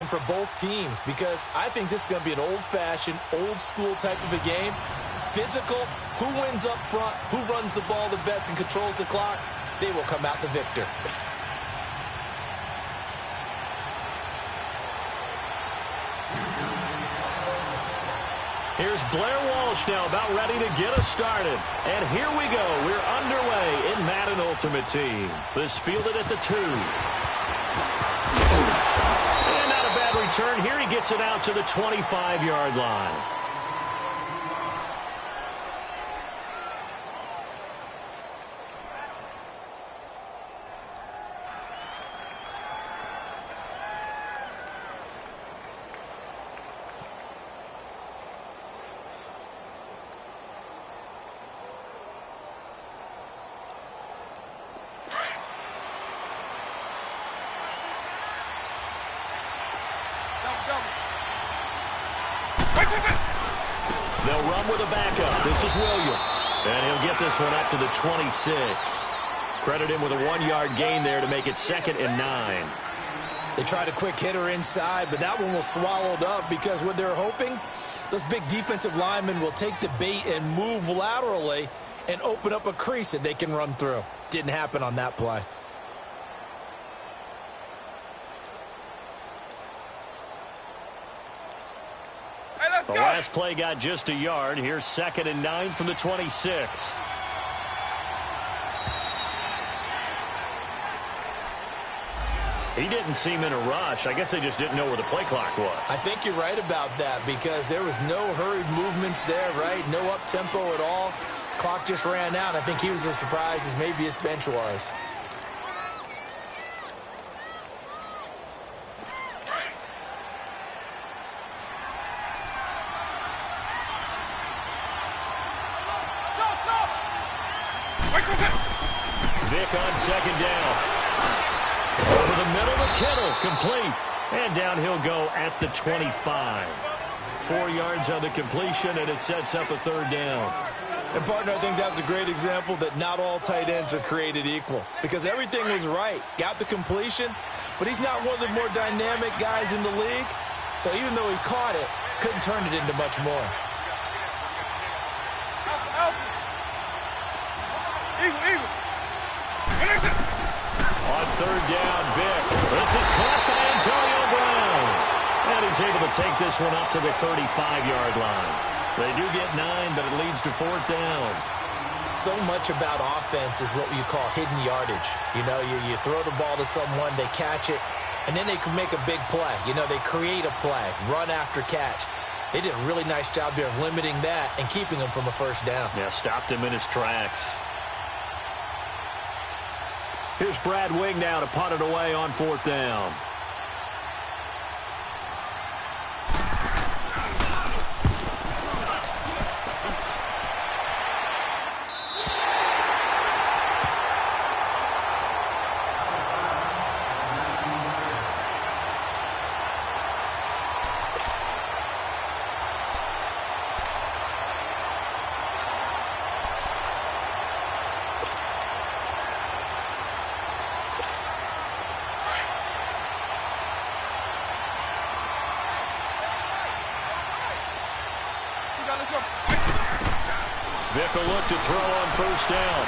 important for both teams because I think this is going to be an old-fashioned, old-school type of a game. Physical, who wins up front, who runs the ball the best and controls the clock, they will come out the victor. Here's Blair Walsh now about ready to get us started. And here we go. We're underway in Madden Ultimate Team. This fielded at the 2. And not a bad return here. He gets it out to the 25-yard line. They'll run with a backup. This is Williams. And he'll get this one up to the 26. Credit him with a 1-yard gain there to make it 2nd and 9. They tried a quick hitter inside, but that one was swallowed up because what they're hoping, those big defensive linemen will take the bait and move laterally and open up a crease that they can run through. Didn't happen on that play. The last play got just a yard. Here's 2nd and 9 from the 26. He didn't seem in a rush. I guess they just didn't know where the play clock was. I think you're right about that because there was no hurried movements there, right? No up-tempo at all. Clock just ran out. I think he was as surprised as maybe his bench was. Vick on 2nd down. Over the middle to Kittle, complete. And down he'll go at the 25. 4 yards on the completion, and it sets up a 3rd down. And, partner, I think that's a great example that not all tight ends are created equal because everything was right. Got the completion, but he's not one of the more dynamic guys in the league. So even though he caught it, couldn't turn it into much more. On 3rd down, Vick. This is caught by Antonio Brown. And he's able to take this one up to the 35-yard line. They do get 9, but it leads to 4th down. So much about offense is what you call hidden yardage. You know, you throw the ball to someone, they catch it, and then they can make a big play. You know, they create a play, run after catch. They did a really nice job there of limiting that and keeping him from a 1st down. Yeah, stopped him in his tracks. Here's Brad Wing now to punt it away on 4th down. Vick will look to throw on 1st down.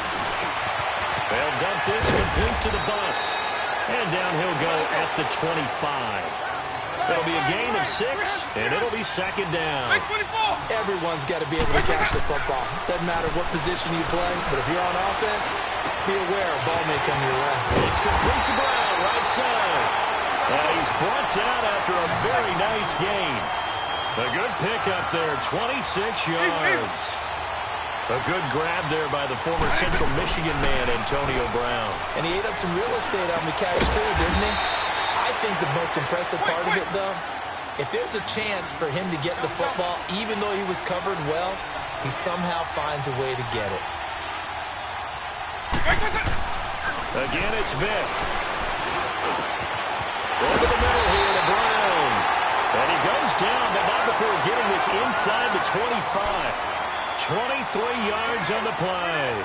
They'll dump this complete to the bus. And down he'll go at the 25. It'll be a gain of 6, and it'll be 2nd down. Everyone's got to be able to catch the football. Doesn't matter what position you play, but if you're on offense, be aware a ball may come your way. It's complete to Brown, right side. And he's brought down after a very nice gain. A good pickup there, 26 yards. A good grab there by the former Central Michigan man, Antonio Brown. And he ate up some real estate on the catch, too, didn't he? I think the most impressive part of it, though, if there's a chance for him to get the football, even though he was covered well, he somehow finds a way to get it. Again, it's Vick. Over the middle here to Brown. And he goes down, but not before getting this inside the 25. 23 yards on the play.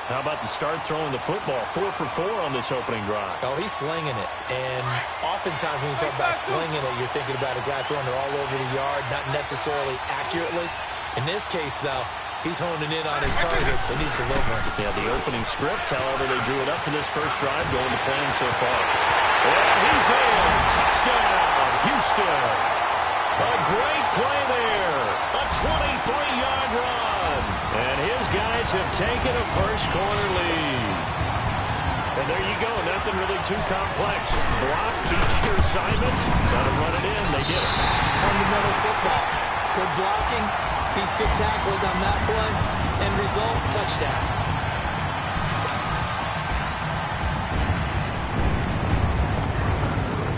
How about the start throwing the football? 4 for 4 on this opening drive. Oh, he's slinging it. And oftentimes when you talk about slinging it, you're thinking about a guy throwing it all over the yard, not necessarily accurately. In this case, though, he's honing in on his targets, and he's delivering. Yeah, the opening script, however, they drew it up for this first drive, going to plan so far. And he's in. Touchdown, Houston. A great play there. A 23-yard run. And his guys have taken a first-quarter lead. And there you go. Nothing really too complex. Block, teach your assignments. Let them run it in. They did it. Fundamental football. Good blocking. Beats good tackling on that play. End result, touchdown.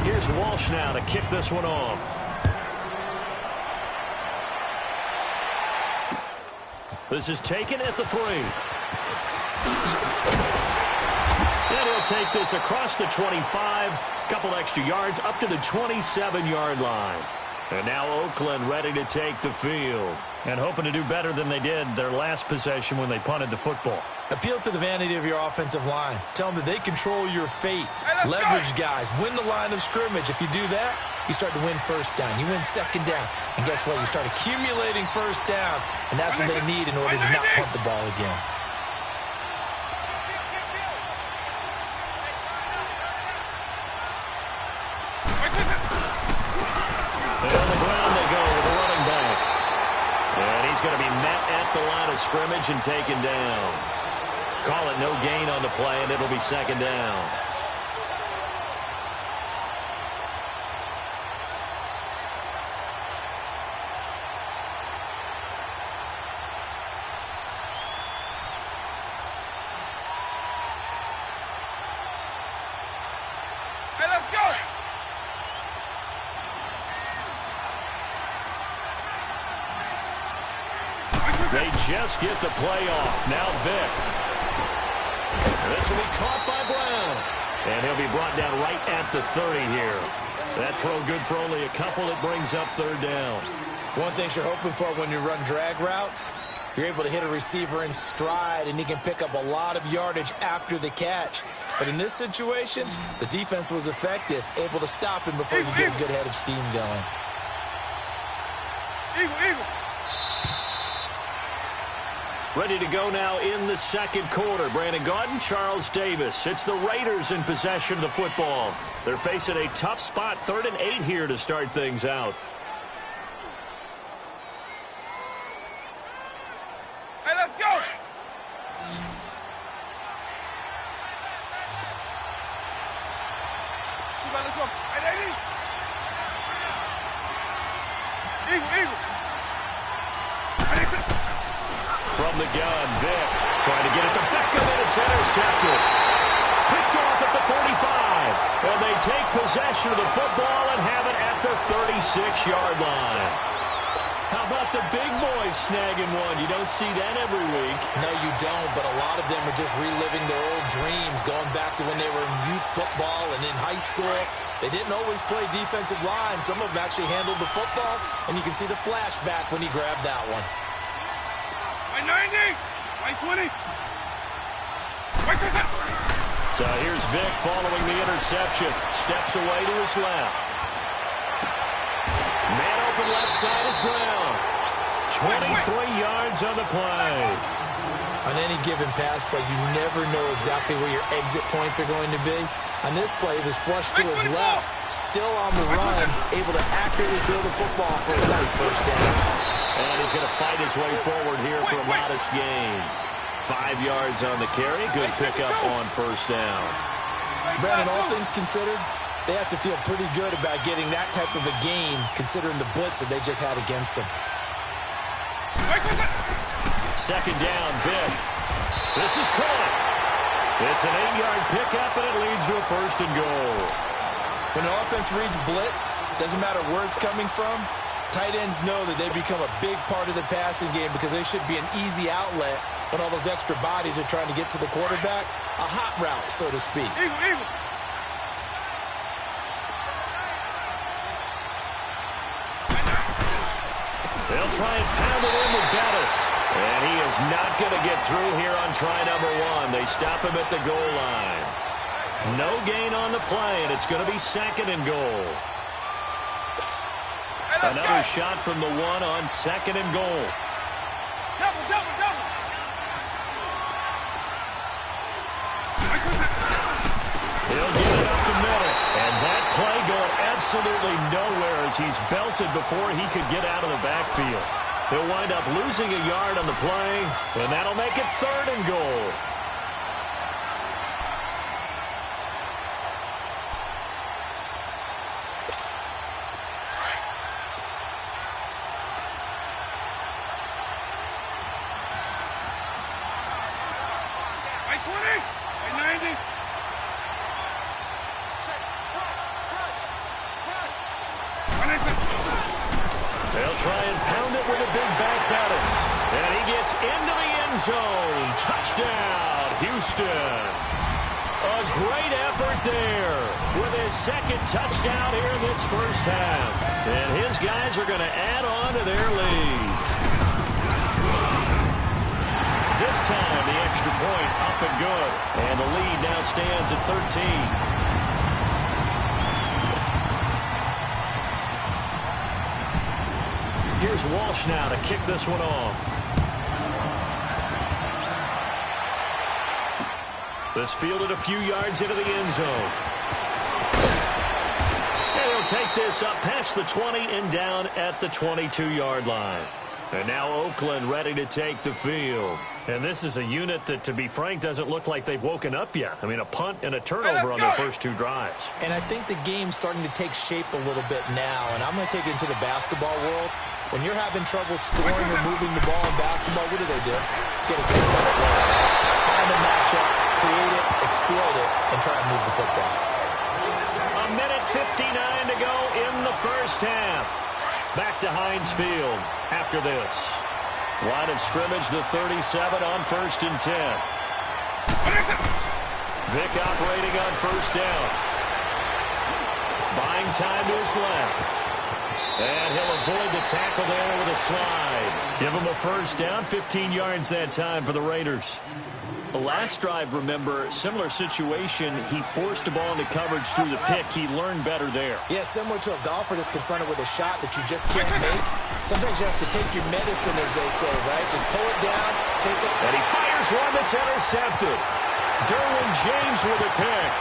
Here's Walsh now to kick this one off. This is taken at the 3. And he'll take this across the 25. Couple extra yards up to the 27-yard line. And now Oakland ready to take the field. And hoping to do better than they did their last possession when they punted the football. Appeal to the vanity of your offensive line. Tell them that they control your fate. Leverage guys. Win the line of scrimmage. If you do that, you start to win first down. You win second down. And guess what? You start accumulating first downs. And that's what they need in order to not punt the ball again. And on the ground they go with the running back. And he's going to be met at the line of scrimmage and taken down. Call it no gain on the play, and it'll be second down. Hey, let's go! They just get the play off. Now Vick. This will be caught by Brown. And he'll be brought down right at the 30 here. That throw good for only a couple. It brings up third down. One thing you're hoping for when you run drag routes, you're able to hit a receiver in stride, and he can pick up a lot of yardage after the catch. But in this situation, the defense was effective, able to stop him before you get a good head of steam going. Eagle. Ready to go now in the second quarter. Brandon Gaudin, Charles Davis. It's the Raiders in possession of the football. They're facing a tough spot, 3rd and 8 here to start things out. Hey, let's go! Let's go. Hey, Eagle. From the gun, Vick trying to get it to Beckham, and it's intercepted. Picked off at the 45. And they take possession of the football and have it at the 36-yard line. How about the big boys snagging one? You don't see that every week. No, you don't, but a lot of them are just reliving their old dreams, going back to when they were in youth football and in high school. They didn't always play defensive line. Some of them actually handled the football, and you can see the flashback when he grabbed that one. 90, 20. So here's Vick following the interception. Steps away to his left. Man open left side is Brown. 23 yards on the play. On any given pass play, you never know exactly where your exit points are going to be. On this play, he was flushed to his left, still on the run, able to accurately throw the football for a nice first down. And he's going to fight his way forward here for a modest gain. 5 yards on the carry. Good pickup on first down. Brandon, all things considered, they have to feel pretty good about getting that type of a gain, considering the blitz that they just had against them. Second down, Vick. This is caught. It's an 8-yard pickup, and it leads to a first and goal. When an offense reads blitz, doesn't matter where it's coming from, tight ends know that they become a big part of the passing game because they should be an easy outlet when all those extra bodies are trying to get to the quarterback. A hot route, so to speak. Eagle. They'll try and pound it in with Bettis. And he is not going to get through here on try number 1. They stop him at the goal line. No gain on the play, and it's going to be 2nd and goal. Another shot from the 1 on 2nd and goal. Double. He'll get it up the middle. And that play going absolutely nowhere as he's belted before he could get out of the backfield. He'll wind up losing a yard on the play, and that'll make it 3rd and goal. Right 20, right 90. They'll try and pound it with a big back pass. And he gets into the end zone. Touchdown, Houston. A great effort there with his 2nd touchdown here in this first half. And his guys are going to add on to their lead. This time, the extra point up and good. And the lead now stands at 13. Here's Walsh now to kick this one off. This fielded a few yards into the end zone. And he'll take this up past the 20 and down at the 22-yard line. And now Oakland ready to take the field. And this is a unit that, to be frank, doesn't look like they've woken up yet. I mean, a punt and a turnover on their first 2 drives. And I think the game's starting to take shape a little bit now. And I'm going to take it into the basketball world. When you're having trouble scoring or moving the ball in basketball, what do? Get it to the best player. Find a matchup, create it, exploit it, and try and move the football. A minute 59 to go in the first half. Back to Heinz Field after this. Line of scrimmage, the 37 on 1st and 10. Vic operating on 1st down. Buying time to his left. And he'll avoid the tackle there with a slide. Give him a 1st down, 15 yards that time for the Raiders. The last drive, remember, similar situation. He forced the ball into coverage through the pick. He learned better there. Yeah, similar to a golfer that's confronted with a shot that you just can't make. Sometimes you have to take your medicine, as they say, right? Just pull it down, take it. And he fires one that's intercepted. Derwin James with a pick.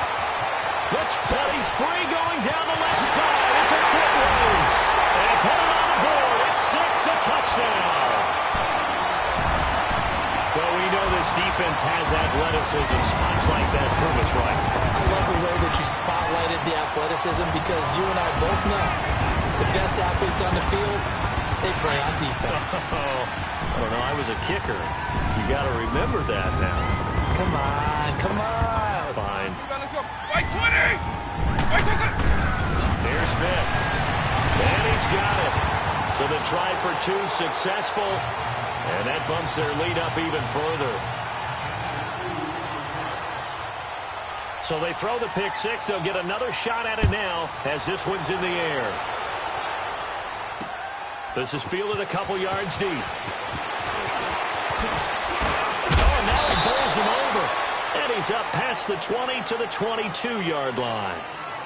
But he's free going down the left side. It's a foot race. And he put it on the board. It's 6, a touchdown. Well, we know this defense has athleticism. Spots like that prove us right. I love the way that you spotlighted the athleticism because you and I both know the best athletes on the field, they play on defense. I don't know. I was a kicker. You got to remember that now. Come on. Fine. Let's go. Right 20. Right 20. There's Vic. And he's got it. So the try for 2 successful. And that bumps their lead up even further. So they throw the pick 6. They'll get another shot at it now as this one's in the air. This is fielded a couple yards deep. Oh, now he bowls him over. And he's up past the 20 to the 22-yard line.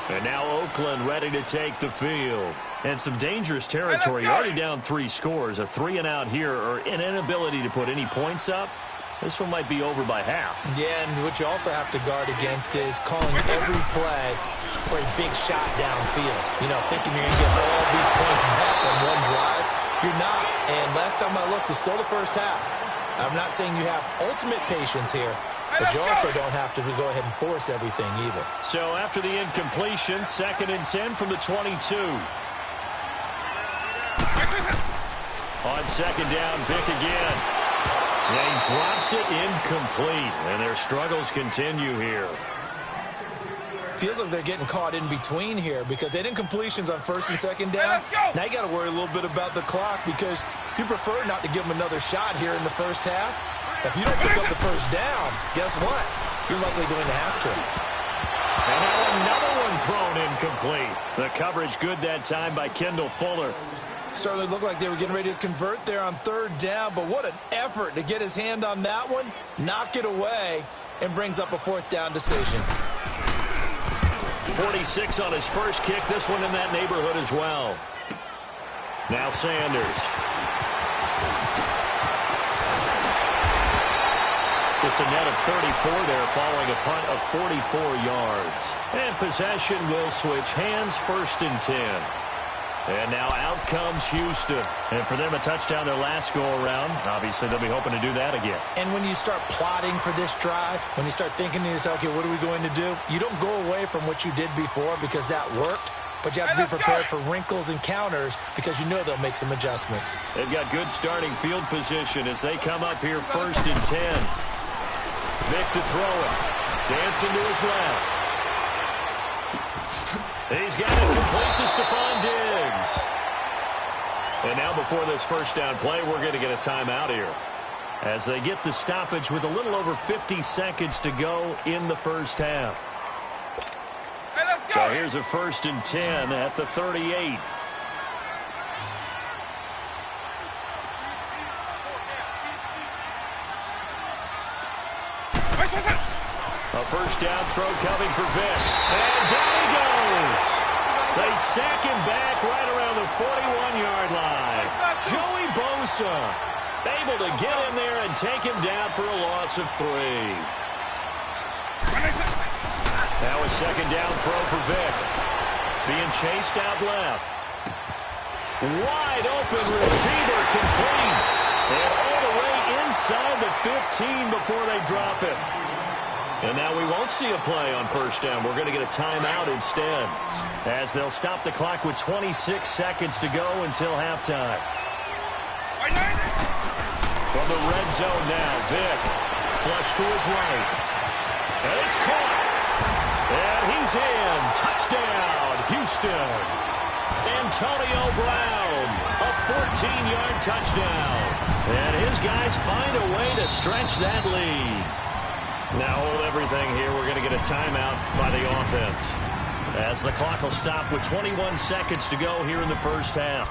And now Oakland ready to take the field. And some dangerous territory. Already down 3 scores. A 3-and-out here, or an inability to put any points up. This one might be over by half. Yeah, and what you also have to guard against is calling every play for a big shot downfield. You know, thinking you're going to get all these points back on one drive. You're not. And last time I looked, it's still the first half. I'm not saying you have ultimate patience here, but you also don't have to go ahead and force everything either. So after the incompletion, 2nd and 10 from the 22. On 2nd down, Vic again. And he drops it incomplete, and their struggles continue here. Feels like they're getting caught in between here because they did incompletions on 1st and 2nd down. Now you got to worry a little bit about the clock because you prefer not to give them another shot here in the first half. If you don't pick up the 1st down, guess what? You're likely going to have to. And now another one thrown incomplete. The coverage good that time by Kendall Fuller. Certainly looked like they were getting ready to convert there on third down, but what an effort to get his hand on that one, knock it away, and brings up a fourth down decision. 46 on his first kick, this one in that neighborhood as well. Now Sanders. Just a net of 34 there, following a punt of 44 yards. And possession will switch hands, 1st and 10. And now out comes Houston. And for them, a touchdown their last go-around. Obviously, they'll be hoping to do that again. And when you start plotting for this drive, when you start thinking to yourself, okay, what are we going to do? You don't go away from what you did before because that worked. But you have to be prepared for wrinkles and counters because you know they'll make some adjustments. They've got good starting field position as they come up here 1st and 10. Vick to throw it. Dancing to his left. He's got it complete to Stephon Diggs. And now before this first down play, we're going to get a timeout here as they get the stoppage with a little over 50 seconds to go in the first half. So here's a 1st and 10 at the 38. A first down throw coming for Vick. And down he goes. They sack him back right around the 41-yard line. Joey Bosa able to get in there and take him down for a loss of 3. Now a second down throw for Vick. Being chased out left. Wide open receiver complete. And all the way inside the 15 before they drop it. And now we won't see a play on first down. We're going to get a timeout instead, as they'll stop the clock with 26 seconds to go until halftime. From the red zone now, Vick. Flush to his right. And it's caught. And he's in. Touchdown, Houston. Antonio Brown, a 14-yard touchdown. And his guys find a way to stretch that lead. Now hold everything here. We're going to get a timeout by the offense, as the clock will stop with 21 seconds to go here in the first half.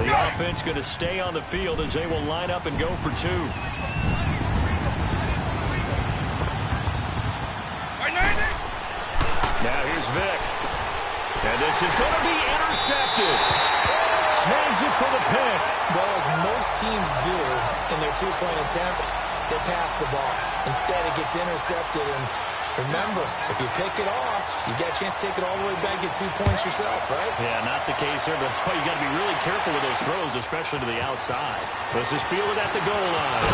The offense going to stay on the field as they will line up and go for 2. Now here's Vick. And this is going to be intercepted. Snags it for the pick. Well, as most teams do in their two-point attempt, they pass the ball. Instead, it gets intercepted. And remember, if you pick it off, you got a chance to take it all the way back, get 2 points yourself, right? Yeah, not the case there, but that's why you got to be really careful with those throws, especially to the outside. This is fielded at the goal line.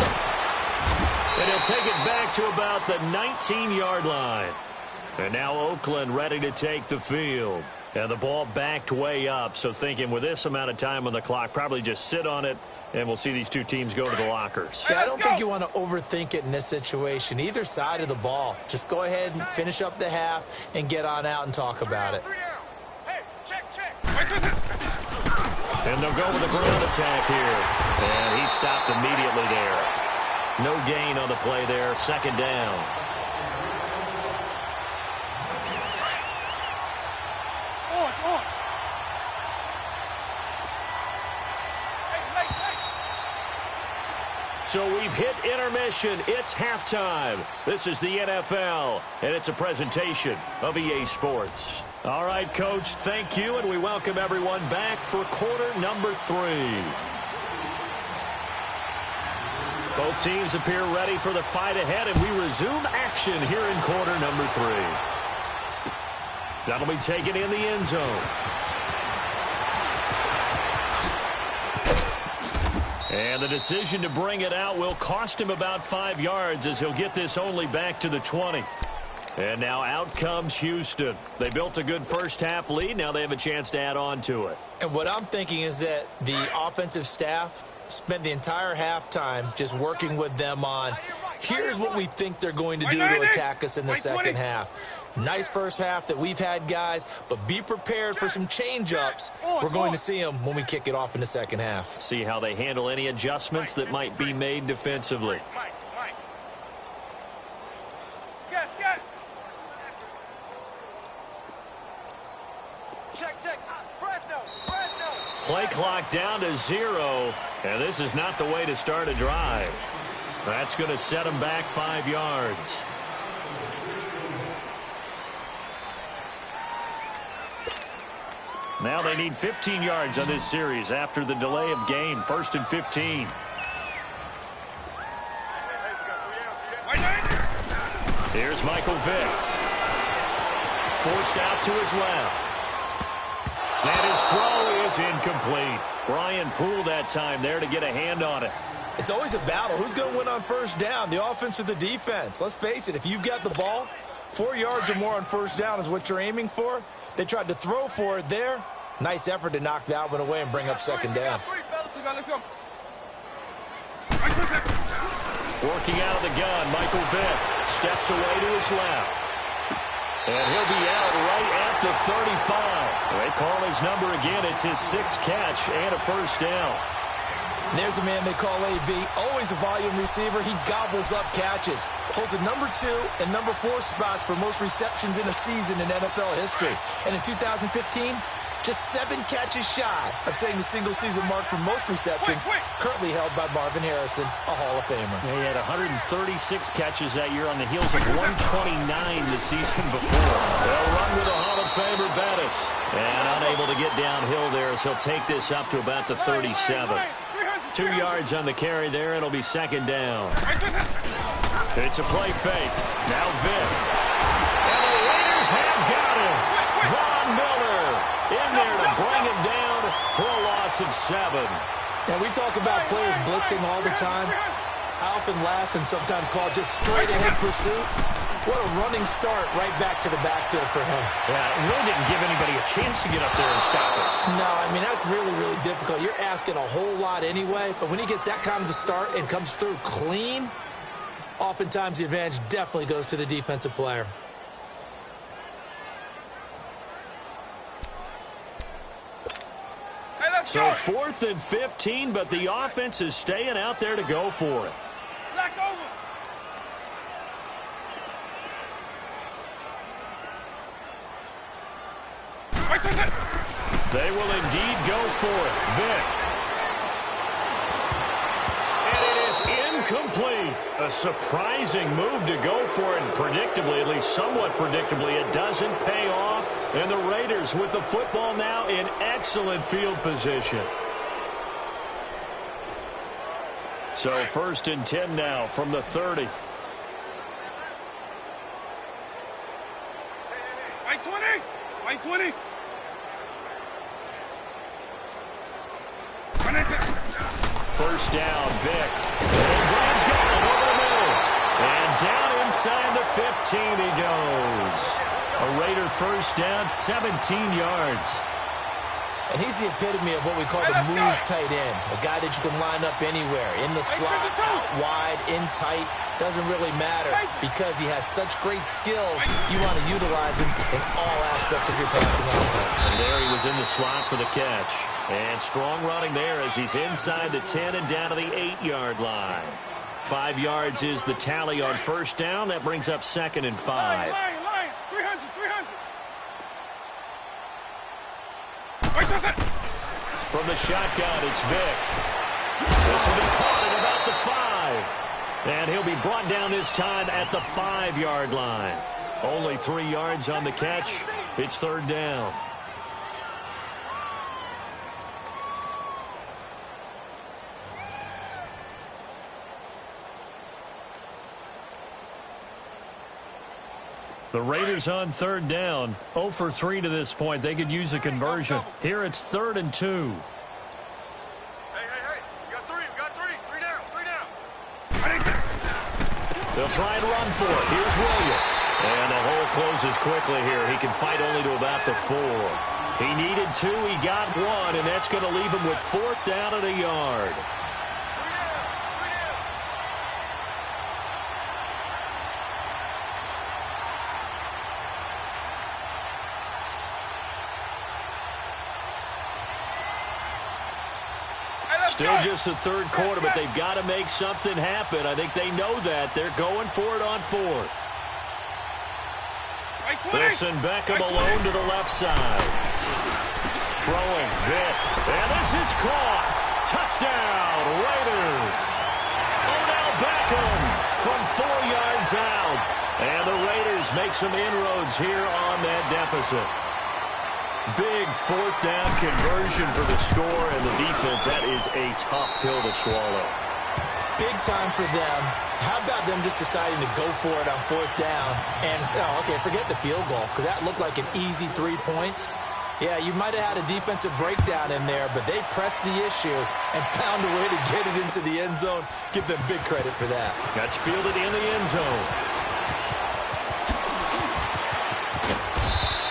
And he'll take it back to about the 19-yard line. And now Oakland ready to take the field. And the ball backed way up, so thinking with this amount of time on the clock, probably just sit on it, and we'll see these two teams go to the lockers. Yeah, I don't think you want to overthink it in this situation. Either side of the ball. Just go ahead and finish up the half and get on out and talk about it. And they'll go with the ground attack here. And he stopped immediately there. No gain on the play there, second down. So we've hit intermission. It's halftime. This is the NFL, and it's a presentation of EA Sports. All right, Coach, thank you, and we welcome everyone back for quarter number 3. Both teams appear ready for the fight ahead, and we resume action here in quarter number 3. That'll be taken in the end zone. And the decision to bring it out will cost him about 5 yards, as he'll get this only back to the 20. And now out comes Houston. They built a good first half lead. Now they have a chance to add on to it. And what I'm thinking is that the offensive staff spent the entire halftime just working with them on, here's what we think they're going to do to attack us in the second half. Nice first half that we've had, guys, but be prepared for some change-ups. We're going to see them when we kick it off in the second half. See how they handle any adjustments that might be made defensively. Play clock down to 0, and this is not the way to start a drive. That's going to set them back 5 yards. Now they need 15 yards on this series after the delay of game. 1st and 15. Here's Michael Vick. Forced out to his left. And his throw is incomplete. Brian Poole that time there to get a hand on it. It's always a battle. Who's going to win on first down, the offense or the defense? Let's face it, if you've got the ball, 4 yards or more on first down is what you're aiming for. They tried to throw for it there. Nice effort to knock that one away and bring up second down. Working out of the gun, Michael Vick steps away to his left. And he'll be out right at the 35. They call his number again. It's his 6th catch and a first down. And there's a man they call AB, always a volume receiver. He gobbles up catches. Holds a number 2 and number 4 spots for most receptions in a season in NFL history. And in 2015, just 7 catches shy of setting the single-season mark for most receptions, currently held by Marvin Harrison, a Hall of Famer. He had 136 catches that year on the heels of 129 the season before. They'll run with a Hall of Famer, Bettis. And unable to get downhill there as he'll take this up to about the 37. 2 yards on the carry there. It'll be second down. It's a play fake. Now Vick. And the Raiders have got him. Von Miller in there to bring him down for a loss of 7. Now, we talk about players blitzing all the time. I often laugh and sometimes call it just straight-ahead pursuit. What a running start right back to the backfield for him. Yeah, it really didn't give anybody a chance to get up there and stop it. No, I mean, that's really, really difficult. You're asking a whole lot anyway, but when he gets that kind of a start and comes through clean, oftentimes the advantage definitely goes to the defensive player. So 4th and 15, but the offense is staying out there to go for it. They will indeed go for it. Vick. And it is incomplete. A surprising move to go for it, and predictably, at least somewhat predictably, it doesn't pay off. And the Raiders with the football now in excellent field position. So 1st and 10 now from the 30. White 20! White 20! First down, Vick. And Brian's going over the middle. And down inside the 15 he goes. A Raider first down, 17 yards. And he's the epitome of what we call the move tight end. A guy that you can line up anywhere. In the slot, out wide, in tight. Doesn't really matter because he has such great skills. You want to utilize him in all aspects of your passing offense. And there he was in the slot for the catch. And strong running there as he's inside the 10 and down to the 8-yard line. 5 yards is the tally on first down. That brings up 2nd and 5. Line. 300. From the shotgun, it's Vick. This will be caught at about the 5. And he'll be brought down this time at the 5-yard line. Only 3 yards on the catch. It's 3rd down. The Raiders on 3rd down. 0 for 3 to this point. They could use a conversion. Here it's 3rd and 2. Hey. We got 3. 3 down. They'll try and run for it. Here's Williams. And the hole closes quickly here. He can fight only to about the 4. He needed 2. He got 1. And that's going to leave him with 4th down and a yard. Still just the 3rd quarter, but they've got to make something happen. I think they know that. They're going for it on 4th. They'll send Beckham alone to the left side. throwing. Vick. And this is caught. Touchdown, Raiders. Odell Beckham from 4 yards out. And the Raiders make some inroads here on that deficit. Big 4th down conversion for the score, and the defense, that is a tough pill to swallow. Big time for them. How about them just deciding to go for it on 4th down? And, okay, forget the field goal, because that looked like an easy 3 points. Yeah, you might have had a defensive breakdown in there, but they pressed the issue and found a way to get it into the end zone. Give them big credit for that. That's fielded in the end zone.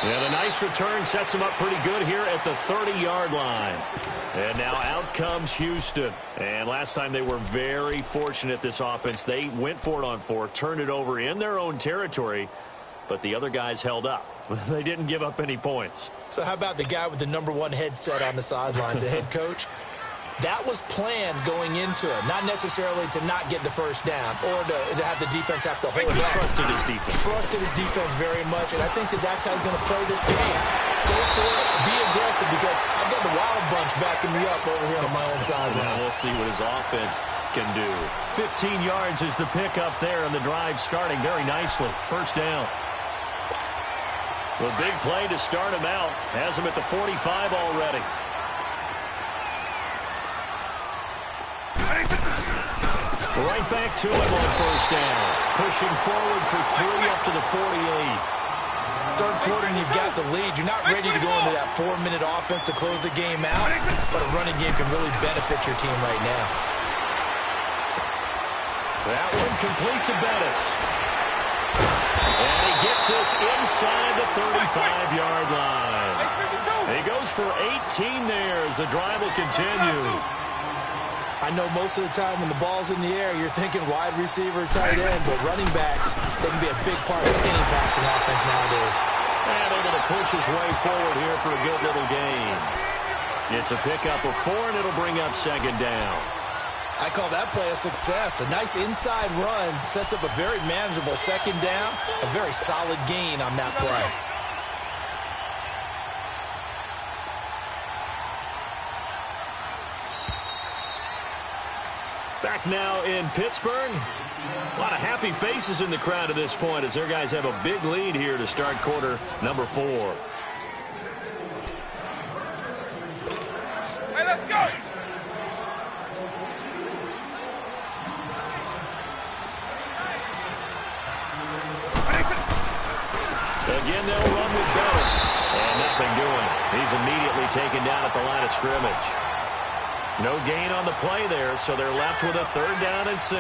And a nice return sets him up pretty good here at the 30-yard line. And now out comes Houston. And last time they were very fortunate, this offense. They went for it on 4, turned it over in their own territory, but the other guys held up. They didn't give up any points. So how about the guy with the #1 headset on the sidelines, the head coach? That was planned going into it, not necessarily to not get the first down or to have the defense have to hold it. He trusted his defense. Trusted his defense very much, and I think that's how he's going to play this game. Go for it, be aggressive, because I've got the Wild Bunch backing me up over here on my own side. Now we'll see what his offense can do. 15 yards is the pickup there, and the drive starting very nicely. First down. The big play to start him out. Has him at the 45 already. Right back to him on first down. Pushing forward for 3 up to the 48. Third quarter and you've got the lead. You're not ready to go into that 4-minute offense to close the game out, but a running game can really benefit your team right now. That one complete to Bettis. And he gets this inside the 35-yard line. He goes for 18 there as the drive will continue. I know most of the time when the ball's in the air, you're thinking wide receiver, tight end, but running backs, they can be a big part of any passing offense nowadays. And able to push his way forward here for a good little gain. It's a pickup of 4, and it'll bring up second down. I call that play a success. A nice inside run sets up a very manageable second down, a very solid gain on that play. Back now in Pittsburgh. A lot of happy faces in the crowd at this point as their guys have a big lead here to start quarter number 4. Hey, let's go! Again, they'll run with Bettis. And nothing doing. He's immediately taken down at the line of scrimmage. No gain on the play there, so they're left with a 3rd down and 6.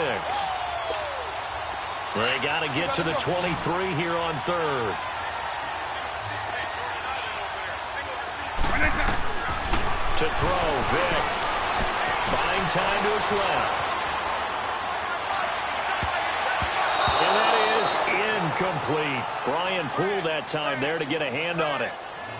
They got to get to the 23 here on 3rd. To throw, Vick. Buying time to his left. And that is incomplete. Brian Poole that time there to get a hand on it.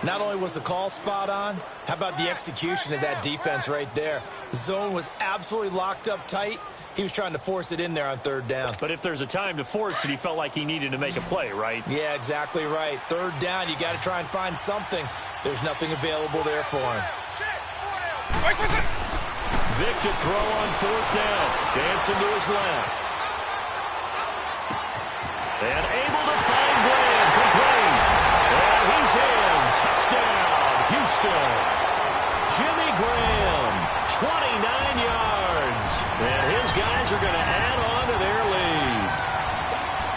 Not only was the call spot on, how about the execution of that defense right there? The zone was absolutely locked up tight. He was trying to force it in there on 3rd down. But if there's a time to force it, he felt like he needed to make a play, right? Yeah, exactly right. 3rd down, you got to try and find something. There's nothing available there for him. Vick to throw on 4th down. Dancing to his left. And able to find Graham. Complete. And he's in. Touchdown, Houston. Jimmy Graham, 29 yards. And his guys are going to add on to their lead.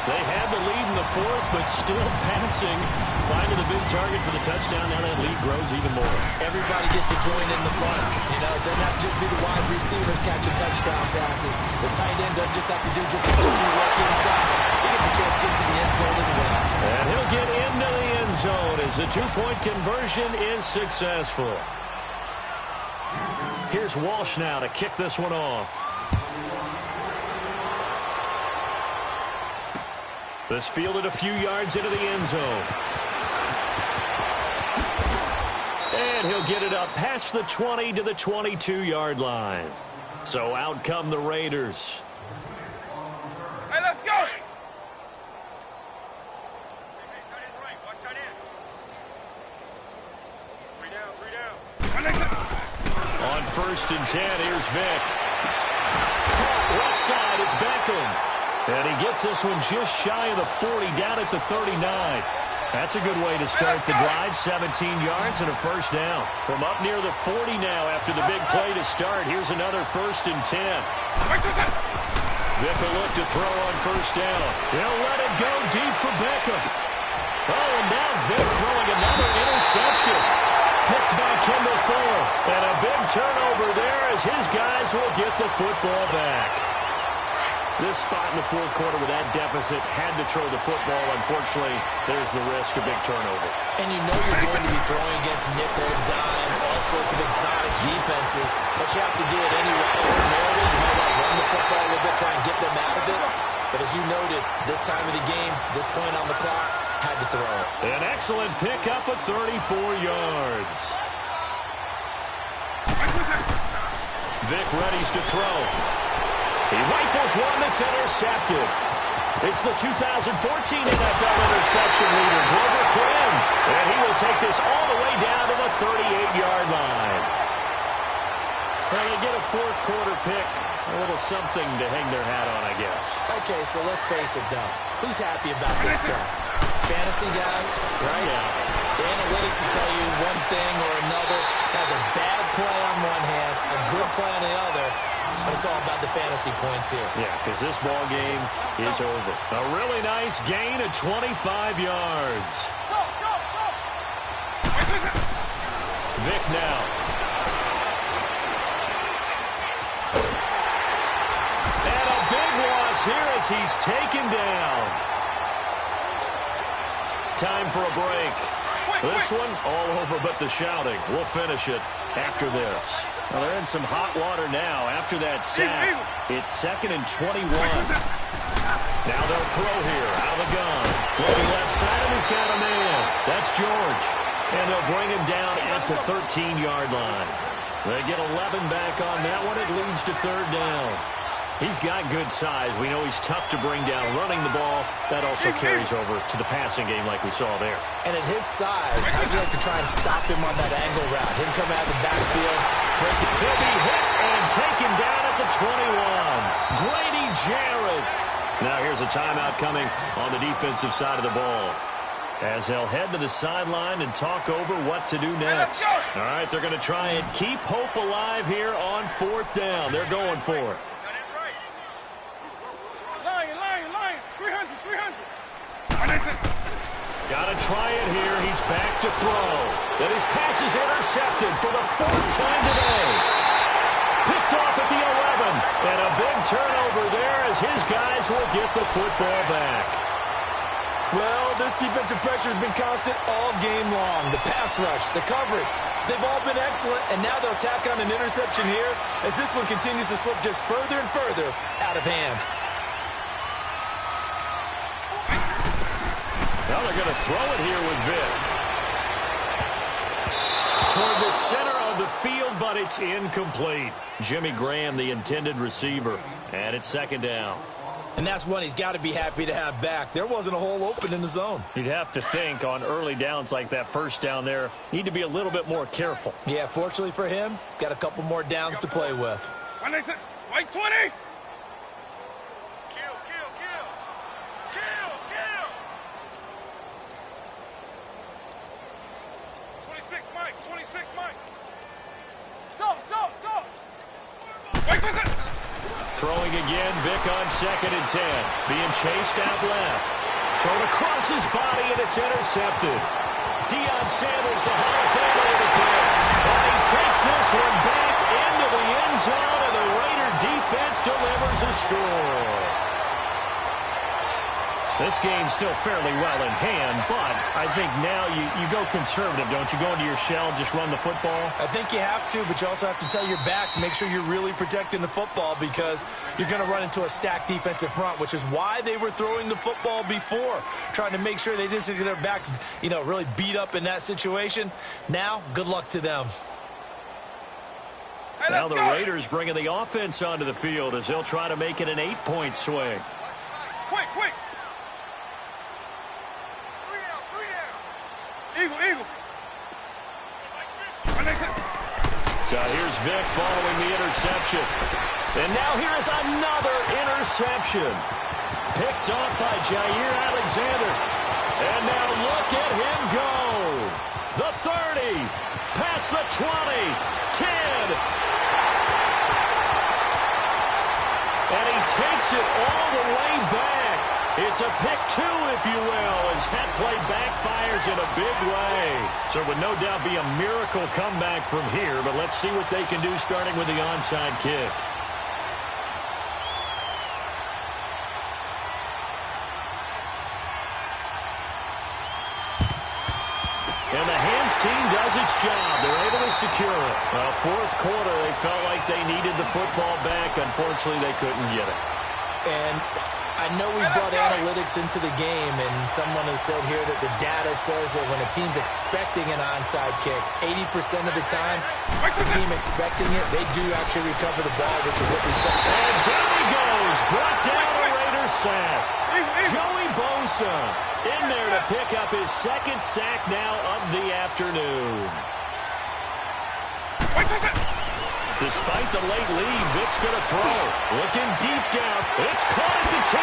They had the lead in the 4th, but still passing. Finding the big target for the touchdown. Now that lead grows even more. Everybody gets to join in the fun. You know, it doesn't have to just be the wide receivers catching touchdown passes. The tight end doesn't just have to do just the dirty work inside. He gets a chance to get to the end zone as well. And he'll get into the end zone as the 2-point conversion is successful. Here's Walsh now to kick this one off. This fielded a few yards into the end zone. And he'll get it up past the 20 to the 22-yard line. So out come the Raiders. Hey, let's go! Hey, tight end's right. Watch tight end. 3 down, 3 down. On 1st and 10, here's Vic. Caught left side, it's Beckham. And he gets this one just shy of the 40, down at the 39. That's a good way to start the drive. 17 yards and a first down. From up near the 40 now after the big play to start. Here's another 1st and 10. Vic will look to throw on 1st down. He'll let it go deep for Beckham. Oh, and now Vic throwing another interception. Picked by Kendall Fuller. And a big turnover there as his guys will get the football back. This spot in the 4th quarter with that deficit had to throw the football. Unfortunately, there's the risk of big turnover. And you know you're going to be throwing against nickel, dime, all sorts of exotic defenses, but you have to do it anyway. Ordinarily, you might want to run the football a little bit, try and get them out of it. But as you noted, this time of the game, this point on the clock, had to throw it. An excellent pickup of 34 yards. Vic readies to throw. He rifles one that's intercepted. It's the 2014 NFL interception leader, Grover Quinn. And he will take this all the way down to the 38-yard line. Well, they get a 4th quarter pick. A little something to hang their hat on, I guess. Okay, so let's face it, though. Who's happy about this play? Fantasy guys, right? Yeah. The analytics will tell you one thing or another. Has a bad play on one hand, a good play on the other. But it's all about the fantasy points here. Yeah, because this ball game is over. A really nice gain of 25 yards. Vic now. And a big loss here as he's taken down. Time for a break. This one all over but the shouting. We'll finish it after this. Well, they're in some hot water now after that sack. It's 2nd and 21. Now they'll throw here out of the gun. Looking left side, and he's got a man. That's George. And they'll bring him down at the 13-yard line. They get 11 back on that one. It leads to 3rd down. He's got good size. We know he's tough to bring down running the ball. That also carries over to the passing game like we saw there. And at his size, how'd you like to try and stop him on that angle route? Him come out of the backfield. He'll be hit and taken down at the 21. Grady Jarrett. Now here's a timeout coming on the defensive side of the ball, as they'll head to the sideline and talk over what to do next. All right, they're going to try and keep hope alive here on 4th down. They're going for it. Got to try it here. He's back to throw. Then his pass is intercepted for the 4th time today. Picked off at the 11. And a big turnover there as his guys will get the football back. Well, this defensive pressure has been constant all game long. The pass rush, the coverage, they've all been excellent. And now they'll tack on an interception here as this one continues to slip just further and further out of hand. Well, they're going to throw it here with Vic. Toward the center of the field, but it's incomplete. Jimmy Graham, the intended receiver. And it's 2nd down. And that's one he's got to be happy to have back. There wasn't a hole open in the zone. You'd have to think on early downs like that 1st down there, need to be a little bit more careful. Yeah, fortunately for him, got a couple more downs to play with. White 20! Kill! 26, Mike! Stop! Throwing again, Vic on 2nd and 10. Being chased out left. Thrown across his body, and it's intercepted. Deion Sanders, the Hall of Famer, with the pick. And he takes this one back into the end zone, and the Raider defense delivers a score. This game's still fairly well in hand, but I think now you go conservative, don't you? Go into your shell, just run the football? I think you have to, but you also have to tell your backs, make sure you're really protecting the football because you're going to run into a stacked defensive front, which is why they were throwing the football before, trying to make sure they just get their backs, really beat up in that situation. Now, good luck to them. Now the Raiders bringing the offense onto the field as they'll try to make it an 8-point swing. Quick! Eagle! So here's Vic following the interception. And now here's another interception. Picked off by Jair Alexander. And now look at him go. The 30, past the 20, 10. And he takes it all the way back. It's a pick two, if you will, as that play backfires in a big way. So it would no doubt be a miracle comeback from here, but let's see what they can do starting with the onside kick. And the hands team does its job. They're able to secure it. Well, fourth quarter, they felt like they needed the football back. Unfortunately, they couldn't get it. And I know we brought analytics into the game, and someone has said here that the data says that when a team's expecting an onside kick, 80% of the time, the team expecting it, they do actually recover the ball, which is what we saw. And down he goes. Brought down a Raiders sack. Joey Bosa in there to pick up his second sack now of the afternoon. Despite the late lead, Vic's going to throw. Looking deep down. It's caught at the 10.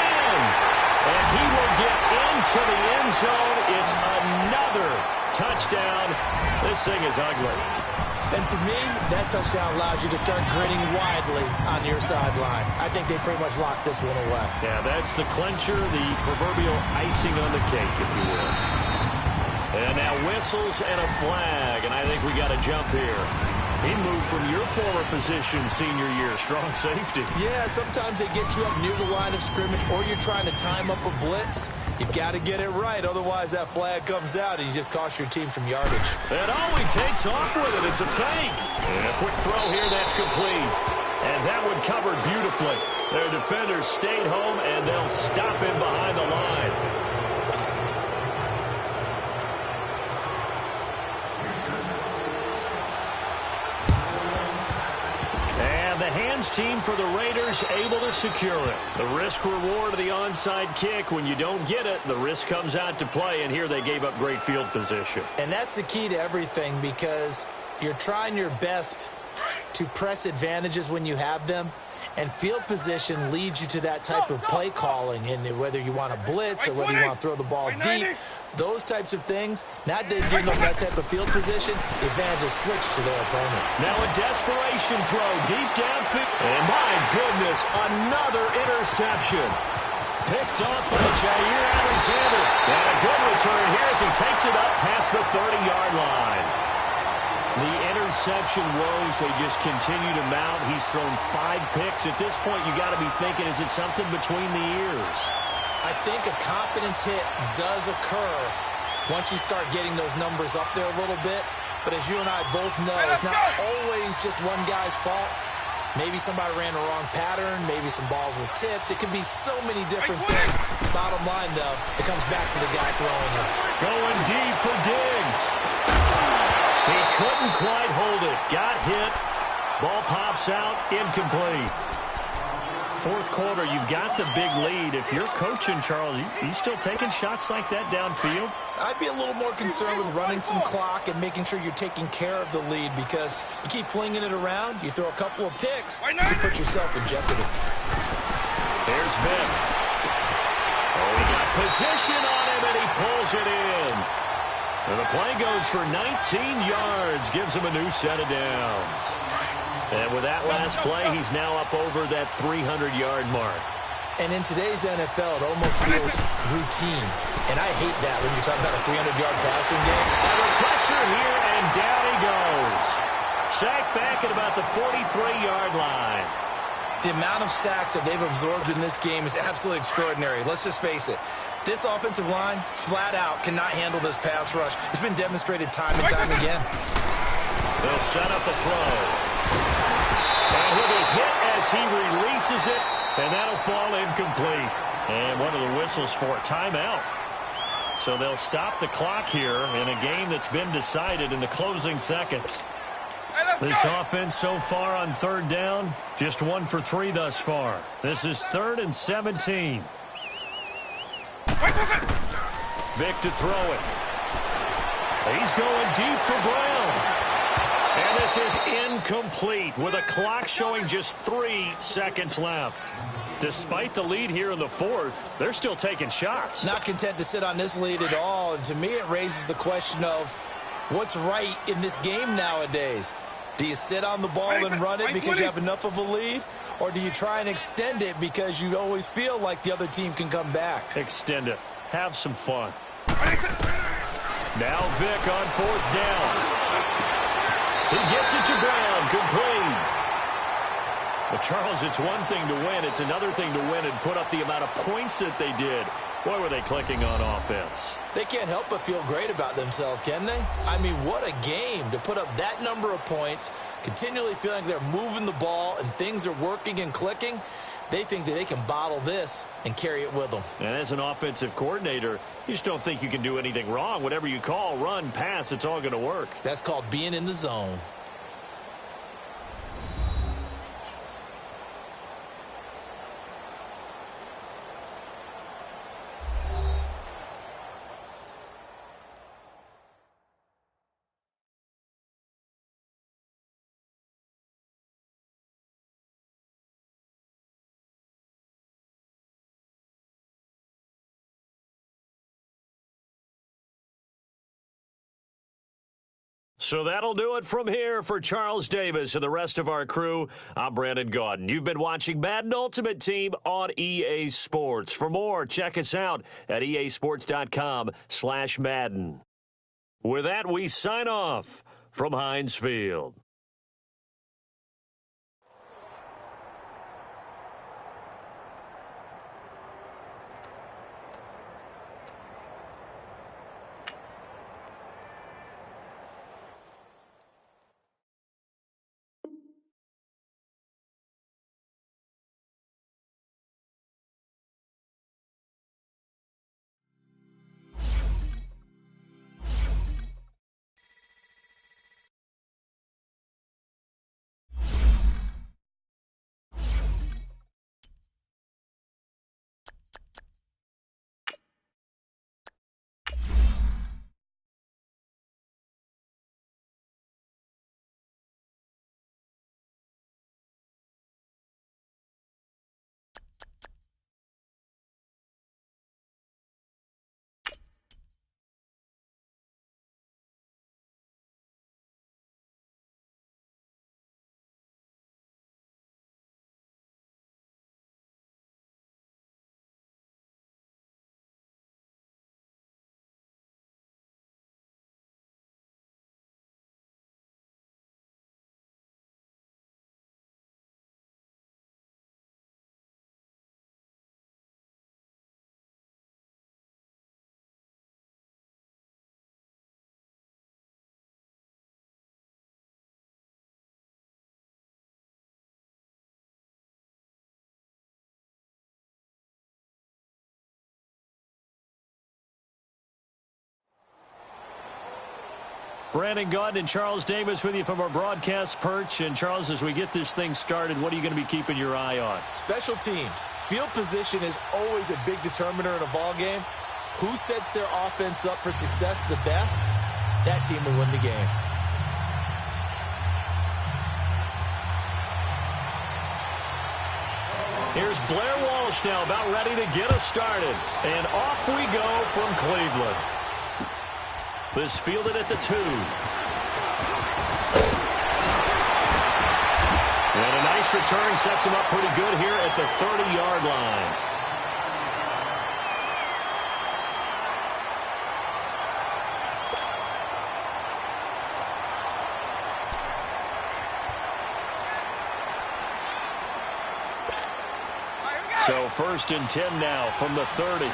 And he will get into the end zone. It's another touchdown. This thing is ugly. And to me, that touchdown allows you to start grinning widely on your sideline. I think they pretty much locked this one away. Yeah, that's the clincher, the proverbial icing on the cake, if you will. And now whistles and a flag, and I think we got a jump here. He moved from your former position senior year, strong safety. Yeah, sometimes they get you up near the line of scrimmage, or you're trying to time up a blitz. You've got to get it right, otherwise that flag comes out and you just cost your team some yardage. And he takes off with it. It's a fake. And a quick throw here, that's complete. And that one covered beautifully. Their defenders stayed home, and they'll stop him behind the line. The hands team for the Raiders able to secure it. The risk reward of the onside kick. When you don't get it, the risk comes out to play, and here they gave up great field position. And that's the key to everything, because you're trying your best to press advantages when you have them, and field position leads you to that type of play calling, and whether you want to blitz or whether you want to throw the ball deep, those types of things. Now they give them that type of field position, the advantage is switched to their opponent. Now a desperation throw deep downfield. And my goodness, another interception. Picked off by Jair Alexander. And a good return here as he takes it up past the 30-yard line. The interception woes, they just continue to mount. He's thrown 5 picks. At this point, you got to be thinking, is it something between the ears? I think a confidence hit does occur once you start getting those numbers up there a little bit. But as you and I both know, it's not always just one guy's fault. Maybe somebody ran the wrong pattern. Maybe some balls were tipped. It can be so many different things. Bottom line, though, it comes back to the guy throwing it. Going deep for Diggs. He couldn't quite hold it. Got hit. Ball pops out. Incomplete. Fourth quarter, you've got the big lead. If you're coaching, Charles, you still taking shots like that downfield? I'd be a little more concerned with running some clock and making sure you're taking care of the lead, because you keep flinging it around, you throw a couple of picks, you put yourself in jeopardy. There's Vic. Oh, he got position on him, and he pulls it in. And the play goes for 19 yards, gives him a new set of downs. And with that last play, he's now up over that 300-yard mark. And in today's NFL, it almost feels routine. And I hate that when you're talking about a 300-yard passing game. Under pressure here, and down he goes. Sacked back at about the 43-yard line. The amount of sacks that they've absorbed in this game is absolutely extraordinary. Let's just face it. This offensive line, flat out, cannot handle this pass rush. It's been demonstrated time and time again. They'll set up a throw. And he'll be hit as he releases it, and that'll fall incomplete. And one of the whistles for a timeout. So they'll stop the clock here in a game that's been decided in the closing seconds. This offense so far on third down, just 1 for 3 thus far. This is 3rd and 17. Vic to throw it. He's going deep for Brown. And this is incomplete with a clock showing just 3 seconds left. Despite the lead here in the fourth, they're still taking shots. Not content to sit on this lead at all. And to me, it raises the question of what's right in this game nowadays. Do you sit on the ball and run it because you have enough of a lead? Or do you try and extend it because you always feel like the other team can come back? Extend it. Have some fun. Now Vick on fourth down. He gets it to Brown. Complete. But Charles, it's one thing to win. It's another thing to win and put up the amount of points that they did. Boy, were they clicking on offense. They can't help but feel great about themselves, can they? I mean, what a game to put up that number of points, continually feeling they're moving the ball and things are working and clicking. They think that they can bottle this and carry it with them. And as an offensive coordinator, you just don't think you can do anything wrong. Whatever you call, run, pass, it's all going to work. That's called being in the zone. So that'll do it from here for Charles Davis and the rest of our crew. I'm Brandon Gaudin. You've been watching Madden Ultimate Team on EA Sports. For more, check us out at easports.com/Madden. With that, we sign off from Heinz Field. Brandon Gaudin and Charles Davis with you from our broadcast perch. And, Charles, as we get this thing started, what are you going to be keeping your eye on? Special teams. Field position is always a big determiner in a ball game. Who sets their offense up for success the best, that team will win the game. Here's Blair Walsh now about ready to get us started. And off we go from Cleveland. This fielded at the 2. And a nice return sets him up pretty good here at the 30-yard line. So 1st and 10 now from the 30.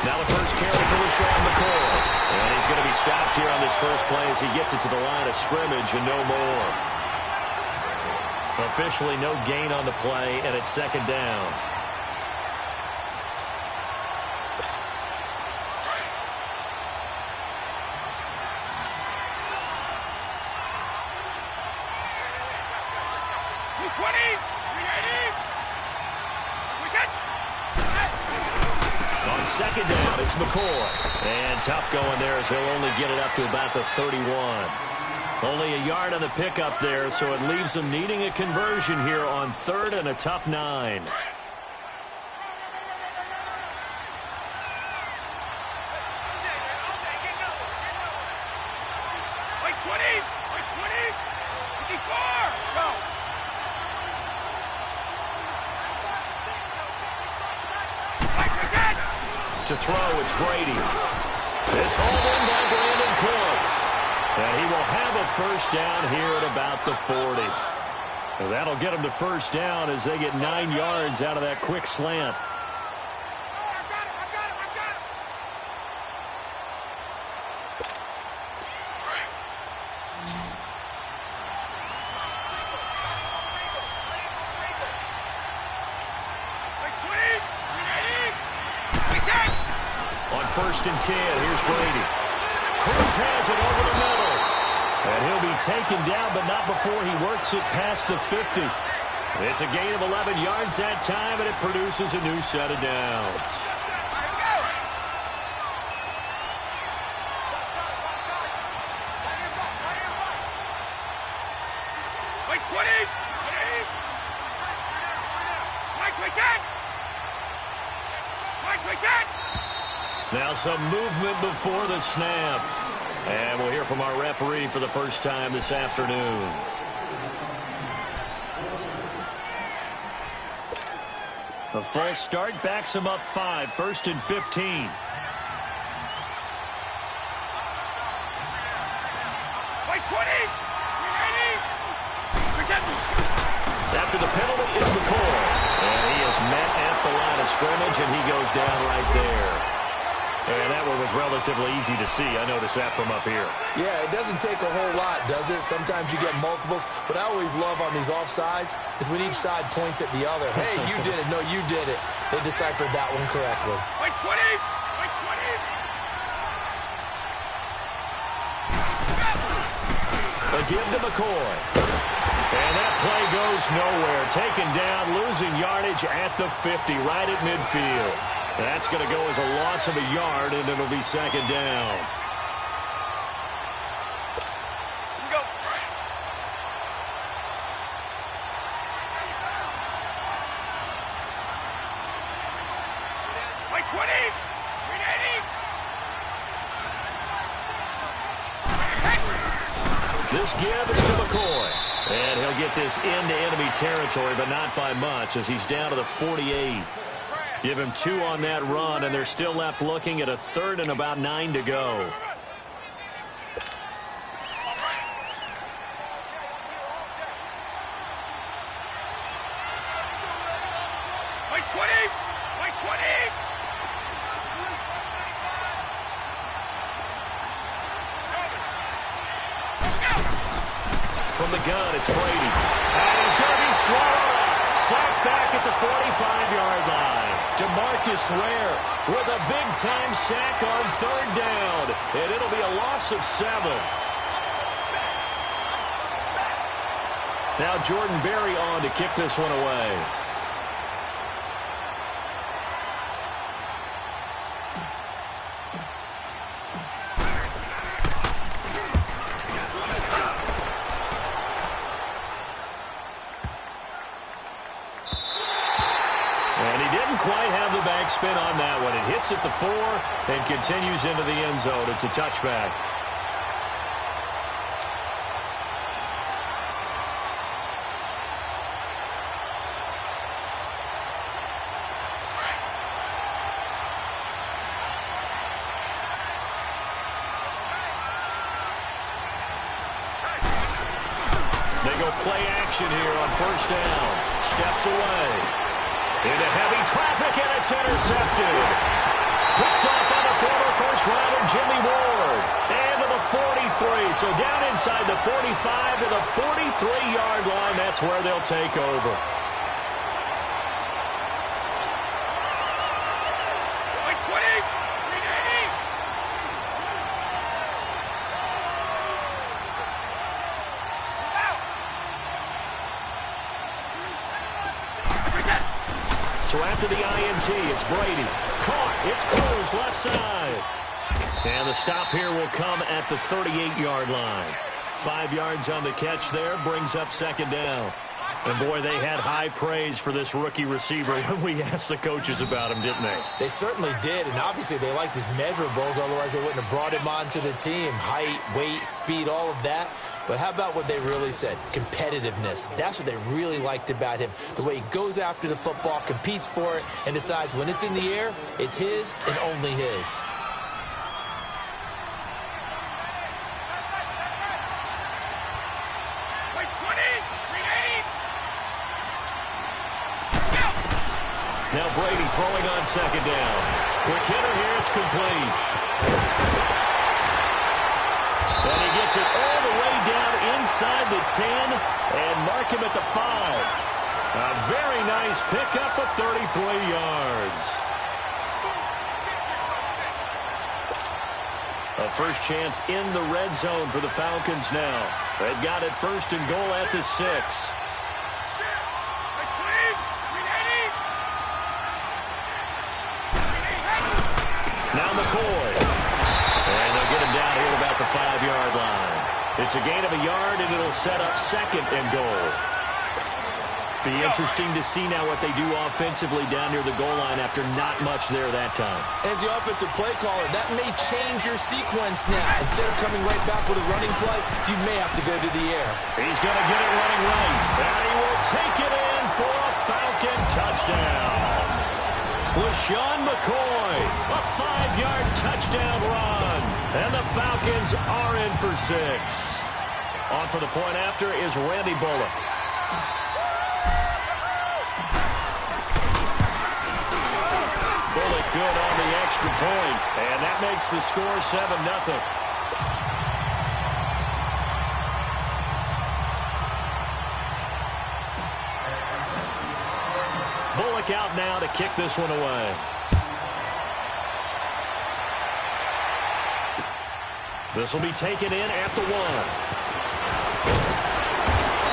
Now the first carry for LaShawn McCoy. And he's going to be stopped here on this first play as he gets it to the line of scrimmage and no more. Officially no gain on the play, and it's 2nd down. second down. It's McCoy. And tough going there as he'll only get it up to about the 31. Only a yard on the pickup there, so it leaves them needing a conversion here on 3rd and a tough 9. To throw, it's Brady. It's hauled in by Brandon Cooks. And he will have a first down here at about the 40. And that'll get him to first down as they get 9 yards out of that quick slant. First and 10. Here's Brady. Cruz has it over the middle. And he'll be taken down, but not before he works it past the 50. It's a gain of 11 yards that time, and it produces a new set of downs. Now some movement before the snap. And we'll hear from our referee for the first time this afternoon. A false start backs him up 5. 1st and 15. After the penalty, it's McCoy. And he is met at the line of scrimmage, and he goes down right there. And that one was relatively easy to see. I noticed that from up here. Yeah, it doesn't take a whole lot, does it? Sometimes you get multiples. What I always love on these offsides is when each side points at the other. Hey, you did it. No, you did it. They deciphered that one correctly. Like 20! Like 20! A give to McCoy. And that play goes nowhere. Taken down, losing yardage at the 50, right at midfield. That's going to go as a loss of a yard, and it'll be second down. Go. Like 20! 380! This give is to McCoy. And he'll get this into enemy territory, but not by much, as he's down to the 48. Give him 2 on that run, and they're still left looking at a 3rd and about 9 to go. Like 20! Like 20! From the gun, it's Brady. And he's going to be swallowed up. Sacked back at the 45-yard line. DeMarcus Ware with a big-time sack on 3rd down. And it'll be a loss of 7. Now Jordan Berry on to kick this one away. Spin on that one. It hits at the 4 and continues into the end zone. It's a touchback. They go play action here on 1st down. Steps away. Into heavy traffic, and it's intercepted. Picked off by the former first-rounder Jimmy Ward. And to the 43. So down inside the 45 to the 43-yard line. That's where they'll take over. Like 20! 380! So after the INT, it's Brady. Caught. It's closed left side. And the stop here will come at the 38-yard line. 5 yards on the catch there, brings up second down. And, boy, they had high praise for this rookie receiver when we asked the coaches about him, didn't they? They certainly did, and obviously they liked his measurables, otherwise they wouldn't have brought him onto the team. Height, weight, speed, all of that. But how about what they really said? Competitiveness. That's what they really liked about him. The way he goes after the football, competes for it, and decides when it's in the air, it's his and only his. Now Brady throwing on second down. Quick hitter here, it's complete. And he gets it all the way down inside the 10 and mark him at the 5. A very nice pickup of 33 yards. A first chance in the red zone for the Falcons now. They've got it first and goal at the 6. Now McCoy. And they'll get him down here at about the 5-yard line. It's a gain of a yard, and it'll set up second and goal. Be interesting to see now what they do offensively down near the goal line after not much there that time. As the offensive play caller, that may change your sequence now. Instead of coming right back with a running play, you may have to go to the air. He's going to get it running right. And he will take it in for a Falcon touchdown. LaShawn McCoy, a 5-yard touchdown run. And the Falcons are in for 6. On for the point after is Randy Bullock. Bullock good on the extra point. And that makes the score 7-0. Bullock out now to kick this one away. This will be taken in at the 1.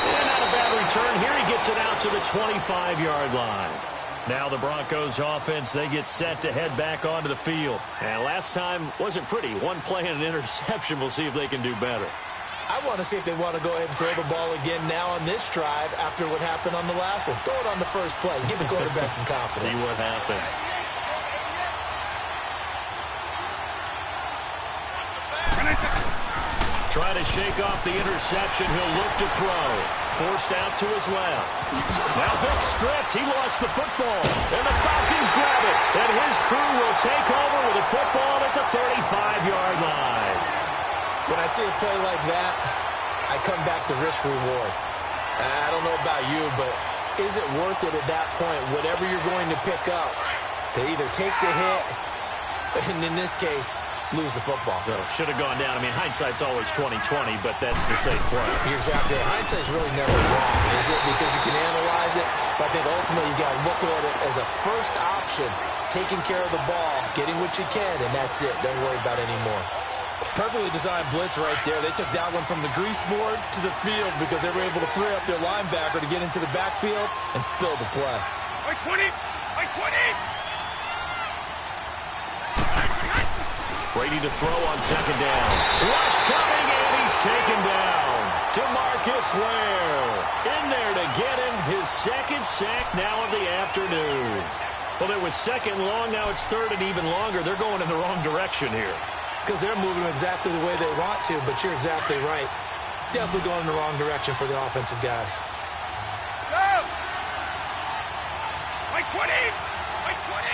And not a bad return here. He gets it out to the 25-yard line. Now the Broncos offense, they get set to head back onto the field. And last time wasn't pretty. One play and an interception. We'll see if they can do better. I want to see if they want to go ahead and throw the ball again now on this drive after what happened on the last one. Throw it on the first play. Give the quarterback some confidence. See what happens. Trying to shake off the interception. He'll look to throw. Forced out to his left. Now Vic stripped. He lost the football. And the Falcons grab it. And his crew will take over with the football at the 35-yard line. When I see a play like that, I come back to risk-reward. I don't know about you, but is it worth it at that point, whatever you're going to pick up, to either take the hit, and in this case, lose the football? So should have gone down. I mean, hindsight's always 20/20, but that's the safe play. You're exactly right. Hindsight's really never wrong, is it? Because you can analyze it, but I think ultimately you got to look at it as a first option, taking care of the ball, getting what you can, and that's it. Don't worry about it anymore. Perfectly designed blitz right there. They took that one from the grease board to the field because they were able to free up their linebacker to get into the backfield and spill the play. By 20! By 20! Brady to throw on second down. Rush coming, and he's taken down. DeMarcus Ware in there to get him his second sack now of the afternoon. Well, it was second long. Now it's third and even longer. They're going in the wrong direction here. Because they're moving exactly the way they want to, but you're exactly right. Definitely going in the wrong direction for the offensive guys. Go! By 20! By 20!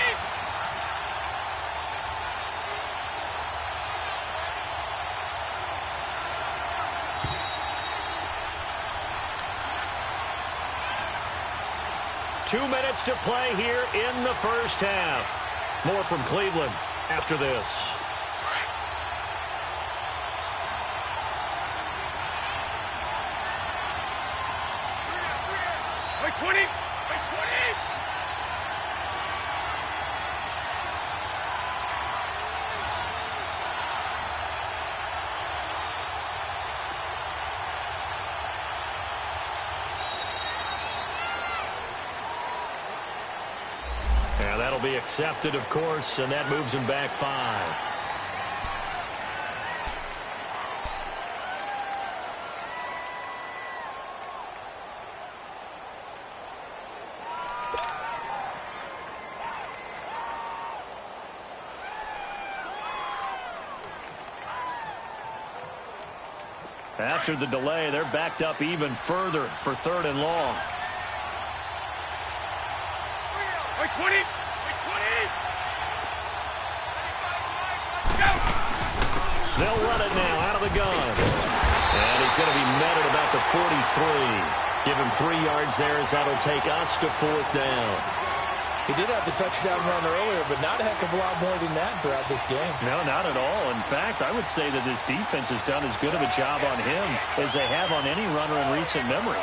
Two minutes to play here in the first half. More from Cleveland after this. By 20! By 20! And that'll be accepted, of course, and that moves him back 5. After the delay, they're backed up even further for 3rd and long. Wait, 20! Wait, 20! Go! They'll run it now out of the gun. And he's going to be met at about the 43. Give him 3 yards there as that'll take us to 4th down. He did have the touchdown run earlier, but not a heck of a lot more than that throughout this game. No, not at all. In fact, I would say that this defense has done as good of a job on him as they have on any runner in recent memory.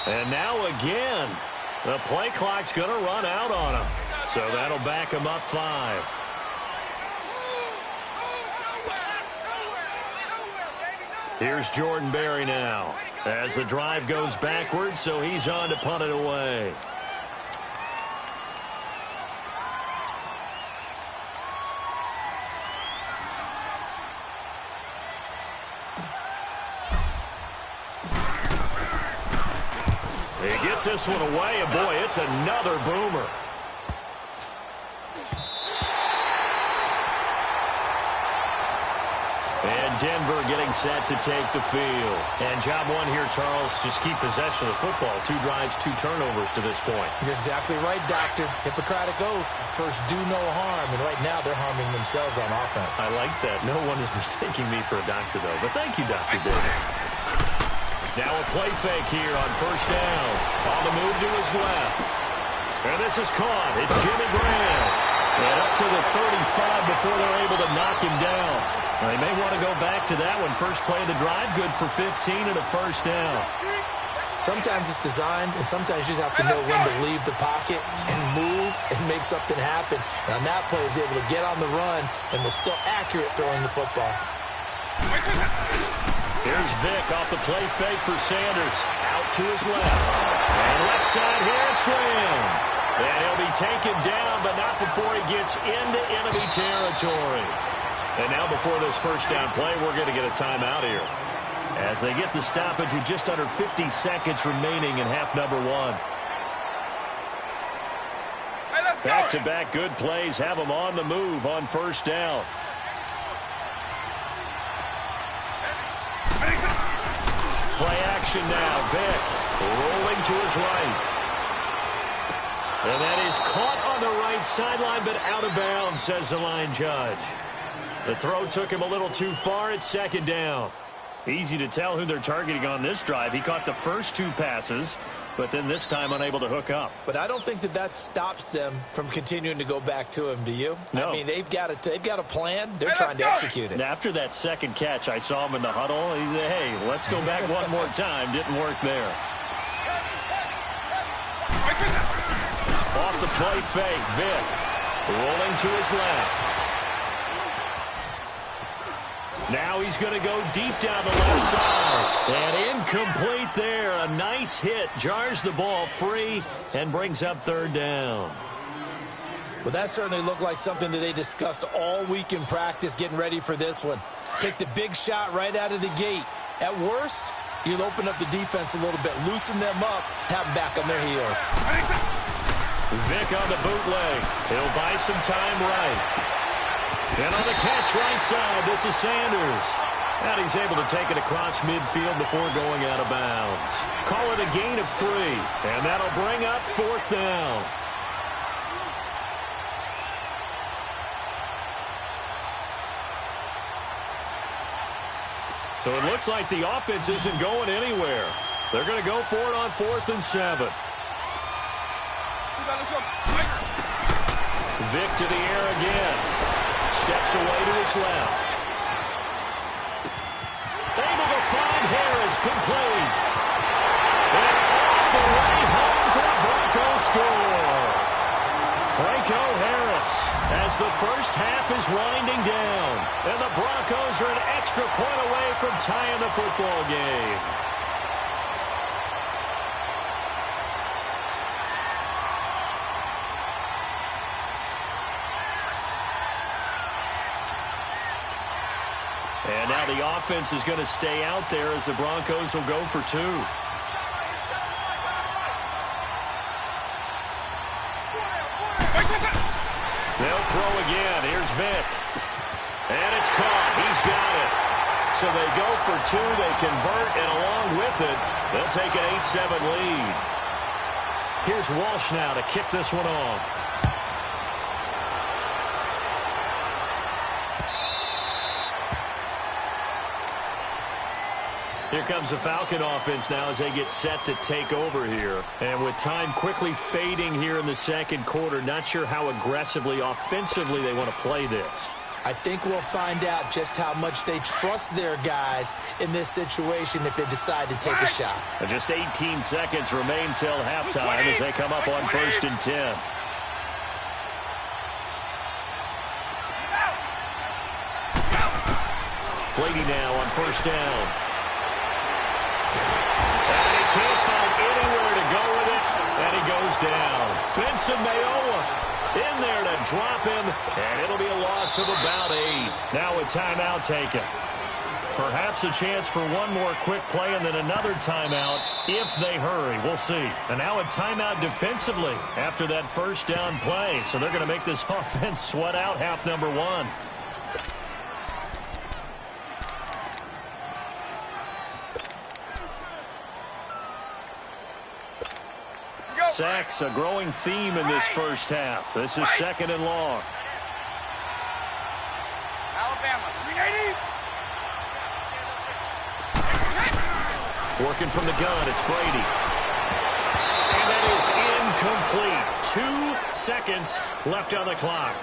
And now again, the play clock's going to run out on him. So that'll back him up 5. Here's Jordan Berry now as the drive goes backwards, so he's on to punt it away. He gets this one away, and boy, it's another boomer. And Denver getting set to take the field. And job one here, Charles, just keep possession of the football. 2 drives, 2 turnovers to this point. You're exactly right, Doctor. Hippocratic oath. First, do no harm. And right now, they're harming themselves on offense. I like that. No one is mistaking me for a doctor, though. But thank you, Dr. Davis. Now a play fake here on 1st down. On the move to his left. And this is caught. It's Jimmy Graham. And up to the 35 before they're able to knock him down. They may want to go back to that one. First play of the drive, good for 15 and a 1st down. Sometimes it's designed, and sometimes you just have to know when to leave the pocket and move and make something happen. And on that play, he was able to get on the run and was still accurate throwing the football. Here's Vick off the play fake for Sanders. Out to his left. And left side here, it's Graham. And he'll be taken down, but not before he gets into enemy territory. And now before this 1st down play, we're going to get a timeout here, as they get the stoppage with just under 50 seconds remaining in half number 1. Back-to-back good plays have them on the move on 1st down. Play action now. Vick rolling to his right. And that is caught on the right sideline, but out of bounds, says the line judge. The throw took him a little too far. It's 2nd down. Easy to tell who they're targeting on this drive. He caught the first 2 passes, but then this time unable to hook up. But I don't think that stops them from continuing to go back to him, do you? No. I mean, they've got a plan. They're trying to execute it. After that 2nd catch, I saw him in the huddle. He said, hey, let's go back one more time. Didn't work there. Off the play fake, Vick rolling to his left. Now he's going to go deep down the left side. And incomplete there. A nice hit. Jars the ball free and brings up 3rd down. Well, that certainly looked like something that they discussed all week in practice getting ready for this one. Take the big shot right out of the gate. At worst, you'll open up the defense a little bit, loosen them up, have them back on their heels. Vick on the bootleg. He'll buy some time right. And on the catch right side, this is Sanders. And he's able to take it across midfield before going out of bounds. Call it a gain of 3. And that'll bring up 4th down. So it looks like the offense isn't going anywhere. They're going to go for it on 4th and 7. Vick to the air again. Steps away to his left. Able to find Harris, complete. And off the way home for a Bronco score. Franco Harris as the first half is winding down. And the Broncos are an extra point away from tying the football game. And now the offense is going to stay out there as the Broncos will go for two. They'll throw again. Here's Vick. And it's caught. He's got it. So they go for two. They convert, and along with it, they'll take an 8-7 lead. Here's Walsh now to kick this one off. Here comes the Falcon offense now as they get set to take over here. And with time quickly fading here in the second quarter, not sure how aggressively, offensively they want to play this. I think we'll find out just how much they trust their guys in this situation if they decide to take a shot. Just 18 seconds remain till halftime as they come up on 1st and 10. Brady now on 1st down. And he can't find anywhere to go with it, and he goes down. Benson Mayowa in there to drop him, and it'll be a loss of about 8. Now a timeout taken. Perhaps a chance for one more quick play and then another timeout if they hurry. We'll see. And now a timeout defensively after that first down play. So they're going to make this offense sweat out half number 1. Sacks, a growing theme in this first half. This is 2nd and long. Alabama, 380. Working from the gun, it's Brady. And that is incomplete. 2 seconds left on the clock.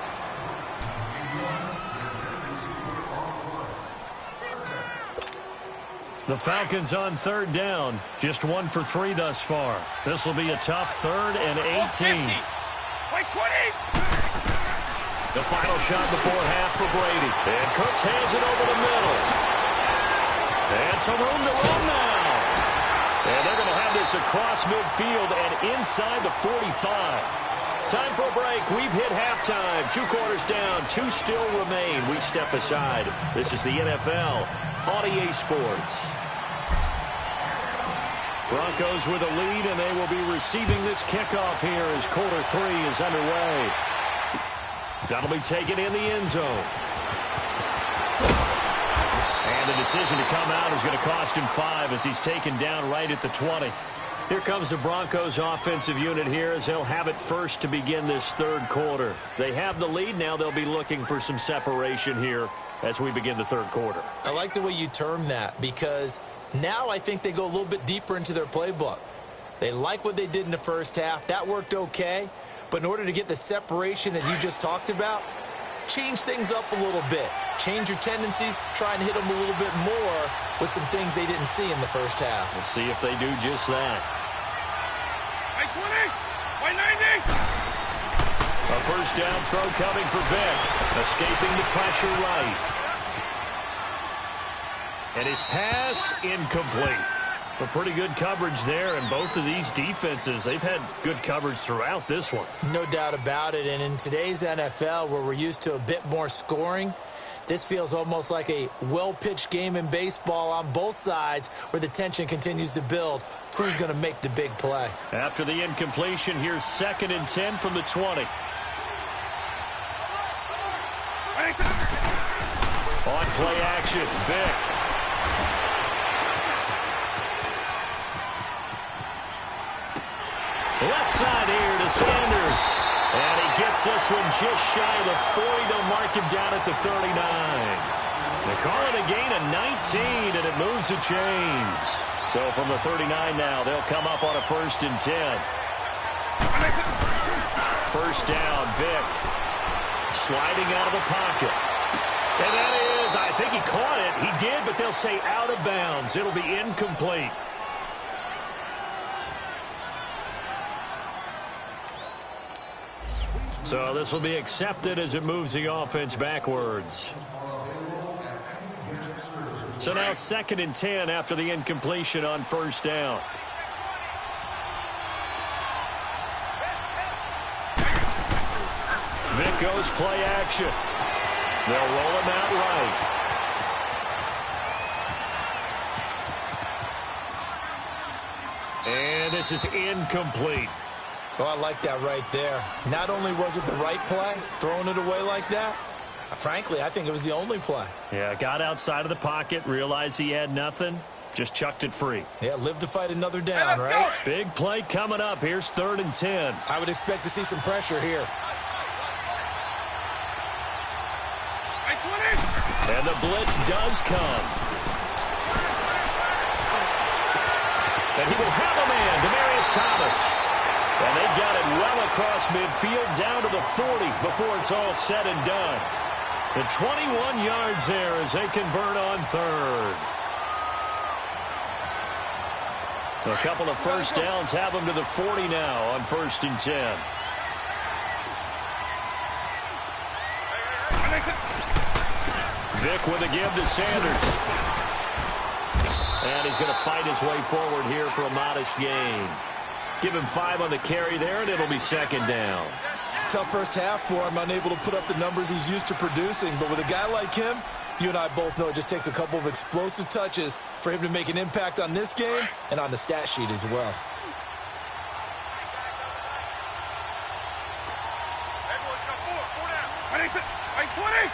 The Falcons on 3rd down. Just 1 for 3 thus far. This will be a tough 3rd and 18. Play 20. The final shot before half for Brady. And Cooks hands it over the middle. And some room to run now. And they're going to have this across midfield and inside the 45. Time for a break. We've hit halftime. 2 quarters down. 2 still remain. We step aside. This is the NFL on EA Sports. Broncos with a lead, and they will be receiving this kickoff here as quarter 3 is underway. That'll be taken in the end zone. And the decision to come out is going to cost him 5 as he's taken down right at the 20. Here comes the Broncos offensive unit here as they'll have it first to begin this 3rd quarter. They have the lead now. They'll be looking for some separation here as we begin the 3rd quarter. I like the way you term that because now I think they go a little bit deeper into their playbook. They like what they did in the first half. That worked okay. But in order to get the separation that you just talked about, change things up a little bit. Change your tendencies, try and hit them a little bit more with some things they didn't see in the first half. We'll see if they do just that. Play 20. Play 90. A first down throw coming for Vick. Escaping the pressure right. And his pass incomplete. A pretty good coverage there, and both of these defenses, they've had good coverage throughout this one. No doubt about it, and in today's NFL, where we're used to a bit more scoring, this feels almost like a well-pitched game in baseball on both sides where the tension continues to build. Who's going to make the big play? After the incompletion, here's 2nd and 10 from the 20. On play action, Vick. Left side here to Sanders. And he gets this one just shy of the 40. They'll mark him down at the 39. They call it a gain of 19, and it moves the chains. So from the 39 now, they'll come up on a 1st and 10. First down, Vick. Sliding out of the pocket. And that is, I think he caught it. He did, but they'll say out of bounds. It'll be incomplete. So this will be accepted as it moves the offense backwards. So now 2nd and 10 after the incompletion on 1st down. Vic goes play action. They'll roll him out right. And this is incomplete. So I like that right there. Not only was it the right play, throwing it away like that, frankly, I think it was the only play. Yeah, got outside of the pocket, realized he had nothing, just chucked it free. Yeah, live to fight another down, right? Big play coming up. Here's 3rd and 10. I would expect to see some pressure here. And the blitz does come. And he will have a man, Demaryius Thomas. And they got it well across midfield down to the 40 before it's all said and done. The 21 yards there as they convert on 3rd. A couple of first downs have them to the 40 now on 1st and 10. Vic with a give to Sanders. And he's going to fight his way forward here for a modest gain. Give him 5 on the carry there, and it'll be 2nd down. Tough first half for him, unable to put up the numbers he's used to producing. But with a guy like him, you and I both know it just takes a couple of explosive touches for him to make an impact on this game and on the stat sheet as well. Everyone's got 4 down. 20.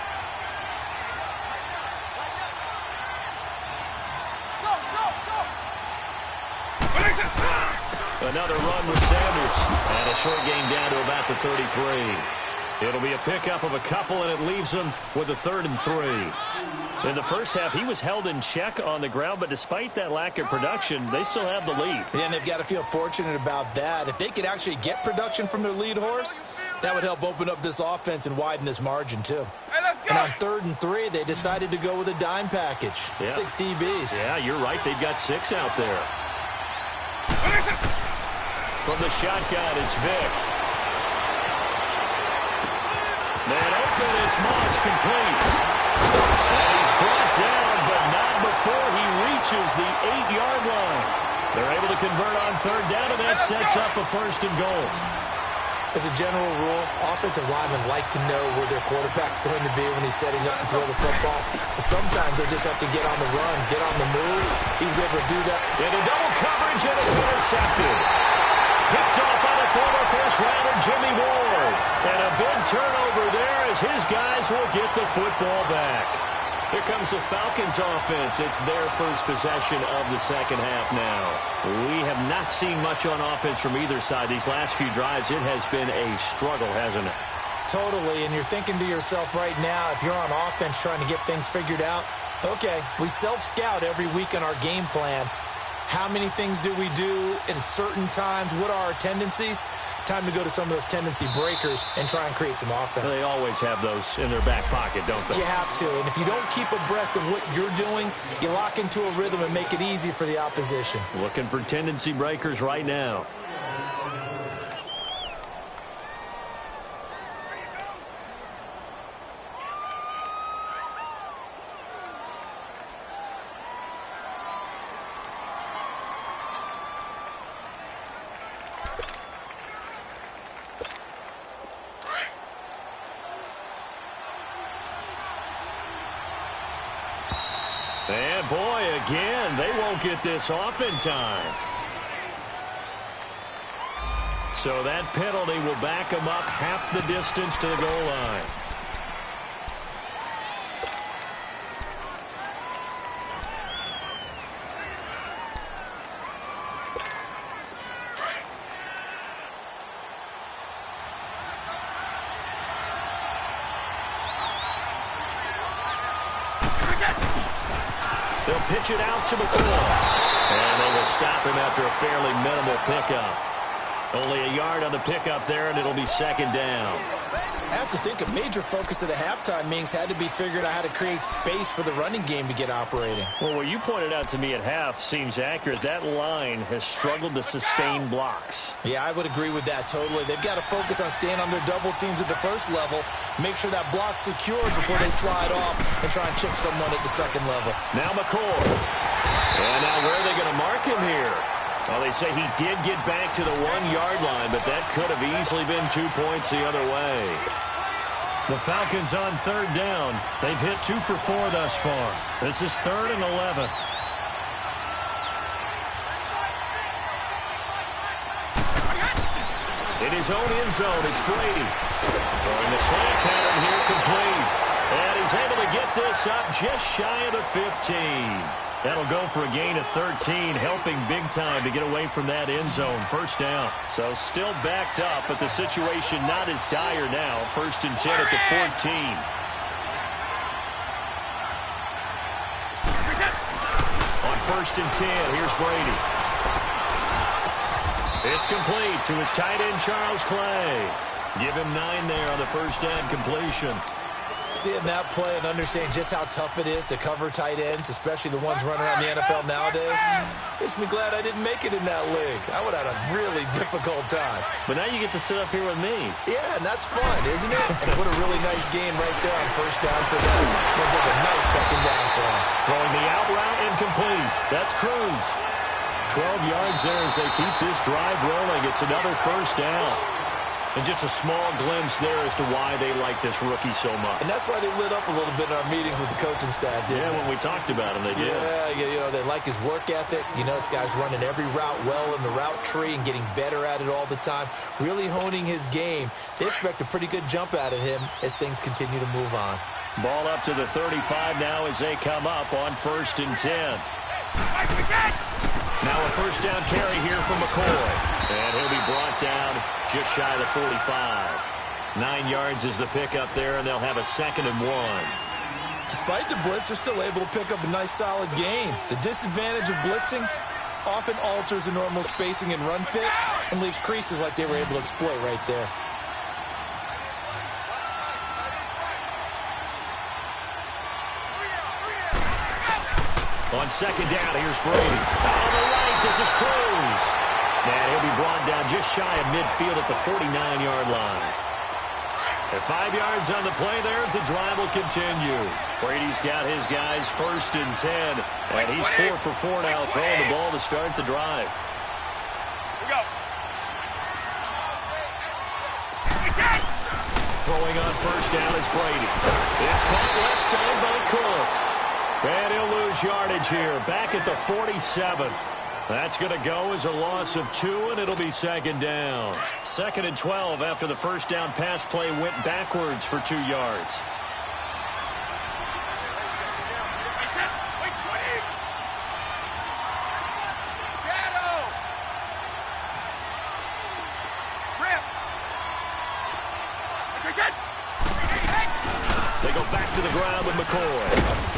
Another run with Sanders. And a short gain down to about the 33. It'll be a pickup of a couple, and it leaves him with a 3rd and 3. In the first half, he was held in check on the ground, but despite that lack of production, they still have the lead. Yeah, and they've got to feel fortunate about that. If they could actually get production from their lead horse, that would help open up this offense and widen this margin, too. And on 3rd and 3, they decided to go with a dime package. Yeah. 6 DBs. Yeah, you're right. They've got 6 out there. From the shotgun, it's Vic. Man open, it's Moss, complete. And he's brought down, but not before he reaches the 8-yard line. They're able to convert on 3rd down, and that sets up a 1st and goal. As a general rule, offensive linemen like to know where their quarterback's going to be when he's setting up to throw the football. But sometimes they just have to get on the run, get on the move. He was able to do that. Into double coverage, and it's intercepted. Picked off by the former first-rounder Jimmy Ward. And a big turnover there as his guys will get the football back. Here comes the Falcons offense. It's their first possession of the second half now. We have not seen much on offense from either side. These last few drives, it has been a struggle, hasn't it? Totally, and you're thinking to yourself right now, if you're on offense trying to get things figured out, okay, we self-scout every week on our game plan. How many things do we do at certain times? What are our tendencies? Time to go to some of those tendency breakers and try and create some offense. They always have those in their back pocket, don't they? You have to, and if you don't keep abreast of what you're doing, you lock into a rhythm and make it easy for the opposition. Looking for tendency breakers right now. And boy, again, they won't get this off in time. So that penalty will back them up half the distance to the goal line. They'll pitch it out to McCoy. And they will stop him after a fairly minimal pickup. Only a yard on the pickup there, and it'll be second down. I have to think a major focus of the halftime meetings had to be figuring out how to create space for the running game to get operating. Well, what you pointed out to me at half seems accurate. That line has struggled to sustain blocks. Yeah, I would agree with that totally. They've got to focus on staying on their double teams at the first level, make sure that block's secured before they slide off and try and chip someone at the second level. Now McCoy. And now where are they going to mark him here? Well, they say he did get back to the 1-yard line, but that could have easily been 2 points the other way. The Falcons on third down. They've hit 2 for 4 thus far. This is 3rd and 11. In his own end zone, it's Brady. Throwing the slant pattern here complete. And he's able to get this up just shy of the 15. That'll go for a gain of 13, helping big time to get away from that end zone. First down. So still backed up, but the situation not as dire now. 1st and 10 at the 14. On 1st and 10, here's Brady. It's complete to his tight end, Charles Clay. Give him 9 there on the first down completion. Seeing that play and understanding just how tough it is to cover tight ends, especially the ones running around the NFL nowadays, makes me glad I didn't make it in that league. I would have had a really difficult time. But now you get to sit up here with me. Yeah, and that's fun, isn't it? And what a really nice game right there on first down for them. Looks like a nice second down for them. Throwing the out route incomplete. That's Cruz. 12 yards there as they keep this drive rolling. It's another first down. And just a small glimpse there as to why they like this rookie so much. And that's why they lit up a little bit in our meetings with the coaching staff, didn't they? When we talked about him, they did. Yeah, you know, they like his work ethic. You know, this guy's running every route well in the route tree and getting better at it all the time, really honing his game. They expect a pretty good jump out of him as things continue to move on. Ball up to the 35 now as they come up on 1st and 10. Now a first down carry here from McCoy. And he'll be brought down just shy of the 45. 9 yards is the pickup there, and they'll have a 2nd and 1. Despite the blitz, they're still able to pick up a nice, solid gain. The disadvantage of blitzing often alters the normal spacing and run fits and leaves creases like they were able to exploit right there. On 2nd down, here's Brady. On the right, this is Cruz. And he'll be brought down just shy of midfield at the 49-yard line. And 5 yards on the play there as the drive will continue. Brady's got his guys 1st and 10. And he's 4 for 4 now, throwing the ball to start the drive. Here we go. Throwing on first down is Brady. It's caught left side by Cooks. And he'll lose yardage here, back at the 47. That's going to go as a loss of 2, and it'll be 2nd down. 2nd and 12 after the first down pass play went backwards for 2 yards. They go back to the ground with McCoy.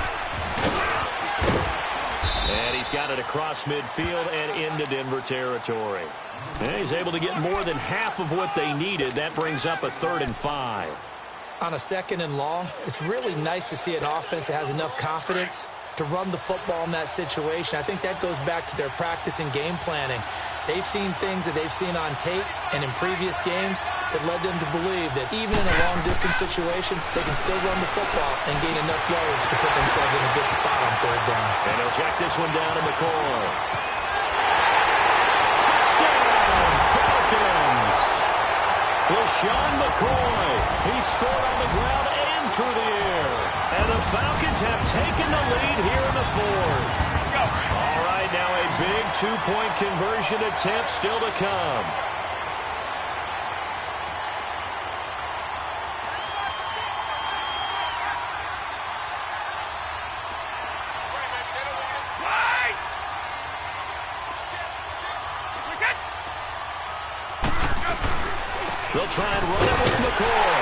And he's got it across midfield and into Denver territory. And he's able to get more than half of what they needed. That brings up a 3rd and 5. On a 2nd and long, it's really nice to see an offense that has enough confidence to run the football in that situation. I think that goes back to their practice and game planning. They've seen things that they've seen on tape and in previous games that led them to believe that even in a long-distance situation, they can still run the football and gain enough yardage to put themselves in a good spot on 3rd down. And he'll check this one down to McCoy. Touchdown, Falcons! LaShawn McCoy. He scored on the ground and through the air. And the Falcons have taken the lead here in the 4th. All right, now a big 2-point conversion attempt still to come. They'll try and run it with McCoy.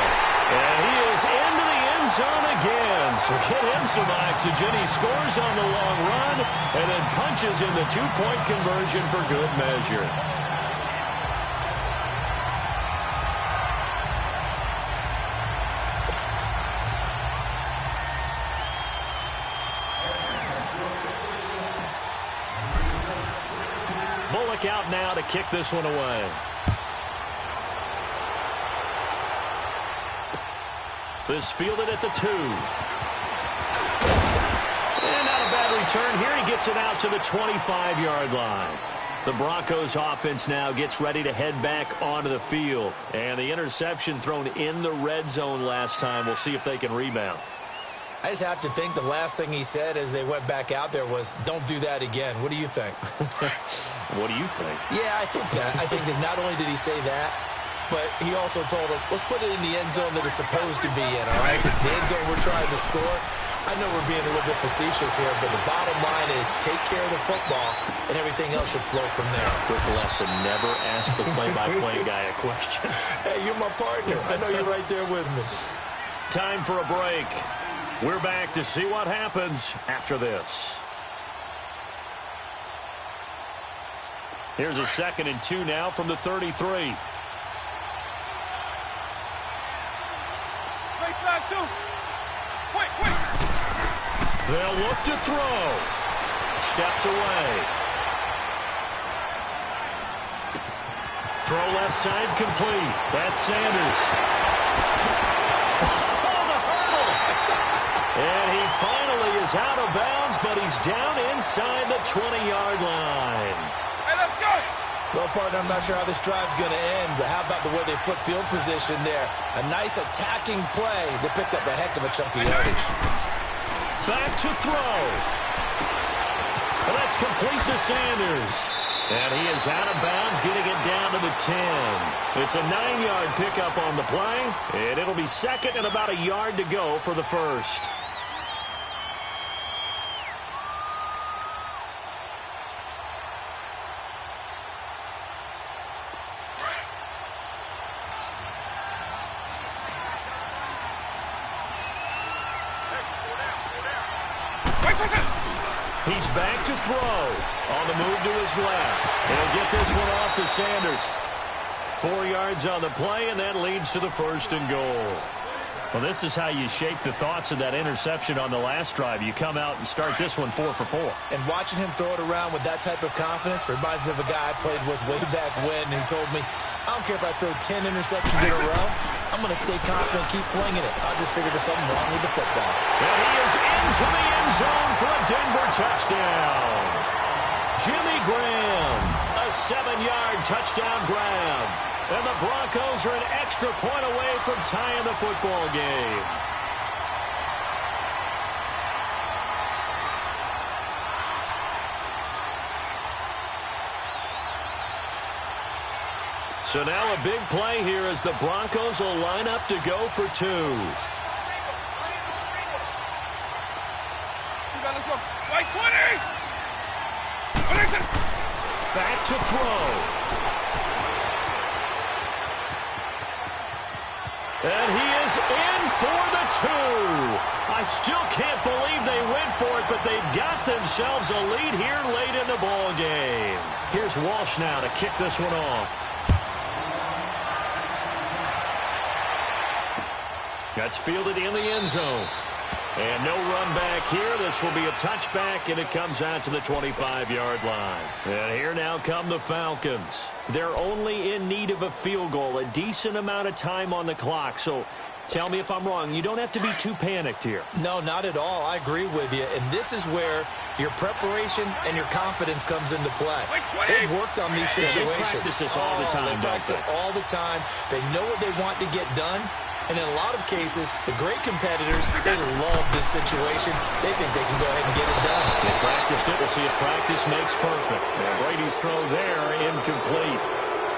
And he is into the end zone again. So get him some oxygen. He scores on the long run and then punches in the 2-point conversion for good measure. back out now to kick this one away. This fielded at the 2. And not a bad return here. He gets it out to the 25-yard line. The Broncos offense now gets ready to head back onto the field. And the interception thrown in the red zone last time. We'll see if they can rebound. I just have to think the last thing he said as they went back out there was, don't do that again. What do you think? What do you think? Yeah, I think that. I think that not only did he say that, but he also told him, let's put it in the end zone that it's supposed to be in, all right? The end zone we're trying to score. I know we're being a little bit facetious here, but the bottom line is take care of the football, and everything else should flow from there. Quick lesson, never ask the play-by-play guy a question. Hey, you're my partner. I know you're right there with me. Time for a break. We're back to see what happens after this. Here's a 2nd and 2 now from the 33. Straight back, too. Quick. They'll look to throw. Steps away. Throw left side complete. That's Sanders. And he finally is out of bounds, but he's down inside the 20-yard line. Hey, let's go. Well, partner, I'm not sure how this drive's going to end, but how about the way they flip field position there? A nice attacking play that picked up a heck of a chunk of yardage. Back to throw. And that's complete to Sanders. And he is out of bounds, getting it down to the 10. It's a 9-yard pickup on the play, and it'll be 2nd and about a yard to go for the first. He's back to throw. On the move to his left. He'll get this one off to Sanders. 4 yards on the play, and that leads to the 1st and goal. Well, this is how you shake the thoughts of that interception on the last drive. You come out and start this one 4 for 4. And watching him throw it around with that type of confidence reminds me of a guy I played with way back when, and he told me, I don't care if I throw 10 interceptions in a row. I'm going to stay confident, keep flinging it. I just figured there's something wrong with the football. And he is into the end zone for a Denver touchdown. Jimmy Graham, a 7-yard touchdown grab. And the Broncos are an extra point away from tying the football game. So now a big play here as the Broncos will line up to go for 2. Let's go. White 20. Back to throw. And he is in for the 2. I still can't believe they went for it, but they've got themselves a lead here late in the ball game. Here's Walsh now to kick this one off. That's fielded in the end zone. And no run back here. This will be a touchback, and it comes out to the 25-yard line. And here now come the Falcons. They're only in need of a field goal, a decent amount of time on the clock. So tell me if I'm wrong. You don't have to be too panicked here. No, not at all. I agree with you. And this is where your preparation and your confidence comes into play. They've worked on these situations. They practice this all the time, They practice it all the time. They know what they want to get done. And in a lot of cases, the great competitors, they love this situation. They think they can go ahead and get it done. They practiced it. We'll see if practice makes perfect. And Brady's throw there, incomplete.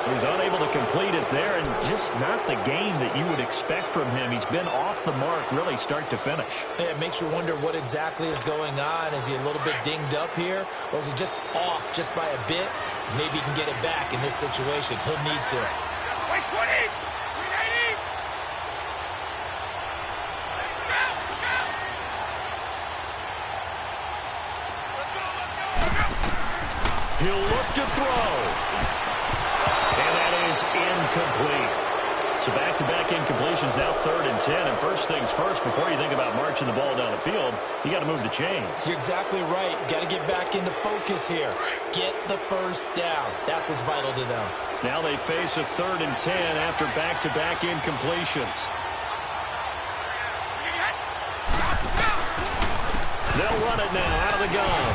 So he's unable to complete it there, and just not the game that you would expect from him. He's been off the mark really start to finish. Yeah, it makes you wonder what exactly is going on. Is he a little bit dinged up here, or is he just off just by a bit? Maybe he can get it back in this situation. He'll need to. White 20. He'll look to throw. And that is incomplete. So back-to-back incompletions, now 3rd and 10. And first things first, before you think about marching the ball down the field, you got to move the chains. You're exactly right. Got to get back into focus here. Get the first down. That's what's vital to them. Now they face a 3rd and 10 after back-to-back incompletions. They'll run it now out of the gun.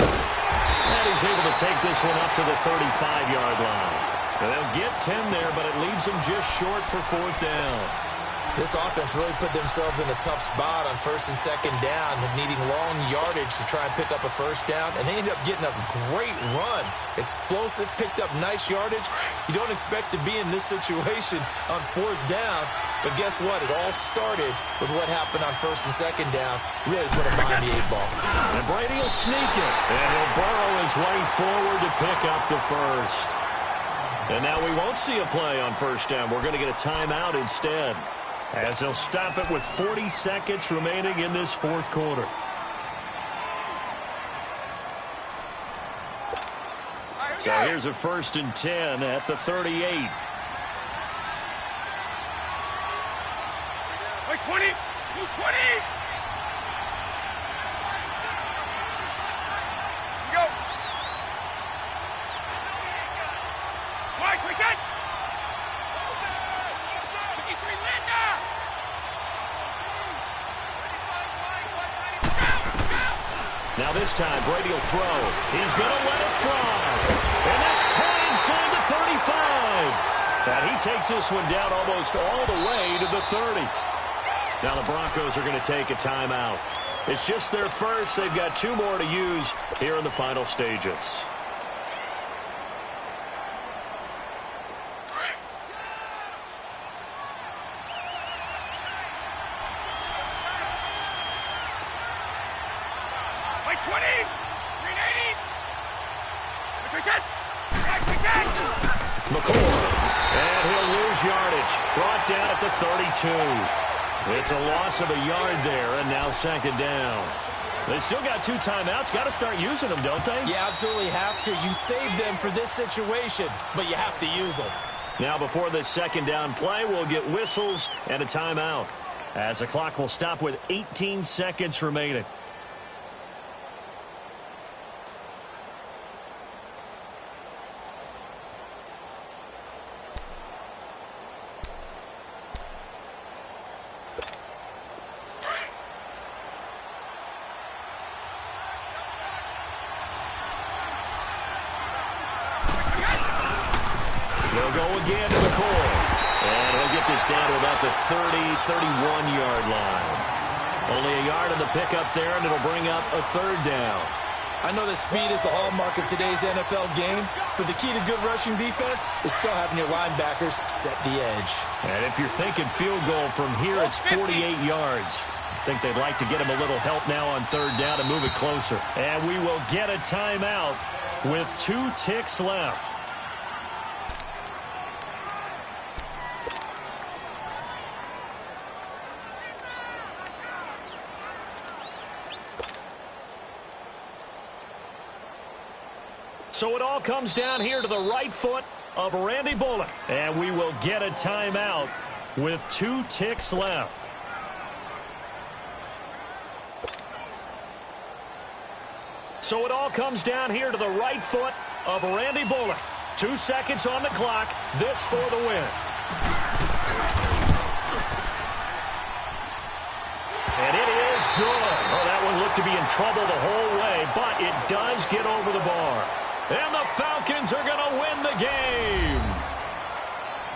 And he's able to take this one up to the 35-yard line. They'll get 10 there, but it leaves them just short for 4th down. This offense really put themselves in a tough spot on 1st and 2nd down, needing long yardage to try and pick up a first down, and they ended up getting a great run. Explosive, picked up nice yardage. You don't expect to be in this situation on 4th down, but guess what? It all started with what happened on 1st and 2nd down. Really put them behind the 8 ball. And Brady will sneak it, and he'll burrow his way forward to pick up the first. And now we won't see a play on 1st down. We're going to get a timeout instead, as they'll stop it with 40 seconds remaining in this 4th quarter. So here's a 1st and 10 at the 38. Wait, 20! 220! Go! Mike, we got 53 Linda! Now this time, Brady will throw. He's going to let it fly. And that's caught inside the 35. And he takes this one down almost all the way to the 30. Now the Broncos are going to take a timeout. It's just their first. They've got 2 more to use here in the final stages. Wait, 20! 380! McCord. And he'll lose yardage. Brought down at the 32. It's a loss of a yard there, and now 2nd down. They still got 2 timeouts. Got to start using them, don't they? You absolutely have to. You save them for this situation, but you have to use them. Now before the 2nd down play, we'll get whistles and a timeout, as the clock will stop with 18 seconds remaining. They'll go again to McCord. And he'll get this down to about the 31-yard line. Only a yard on the pickup there, and it'll bring up a 3rd down. I know that speed is the hallmark of today's NFL game, but the key to good rushing defense is still having your linebackers set the edge. And if you're thinking field goal from here, it's 48 yards. I think they'd like to get him a little help now on 3rd down and move it closer. And we will get a timeout with 2 ticks left. So it all comes down here to the right foot of Randy Bullock. And we will get a timeout with 2 ticks left. So it all comes down here to the right foot of Randy Bullock. 2 seconds on the clock. This for the win. And it is good. Oh, that one looked to be in trouble the whole way, but it does get over the bar. And the Falcons are going to win the game.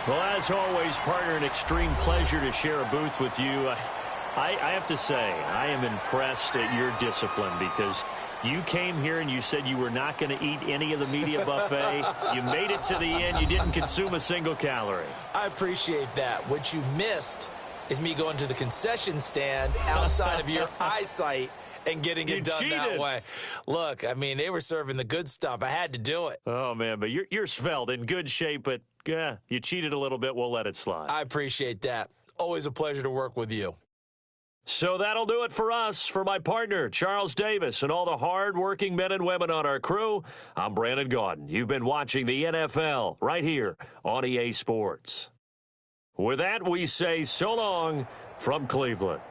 Well, as always, partner, an extreme pleasure to share a booth with you. I have to say, I am impressed at your discipline, because you came here and you said you were not going to eat any of the media buffet. You made it to the end. You didn't consume a single calorie. I appreciate that. What you missed is me going to the concession stand outside of your eyesight and getting it done that way. Look, I mean, they were serving the good stuff. I had to do it. Oh, man, but you're svelte, in good shape, but yeah, you cheated a little bit. We'll let it slide. I appreciate that. Always a pleasure to work with you. So that'll do it for us. For my partner, Charles Davis, and all the hard-working men and women on our crew, I'm Brandon Gaudin. You've been watching the NFL right here on EA Sports. With that, we say so long from Cleveland.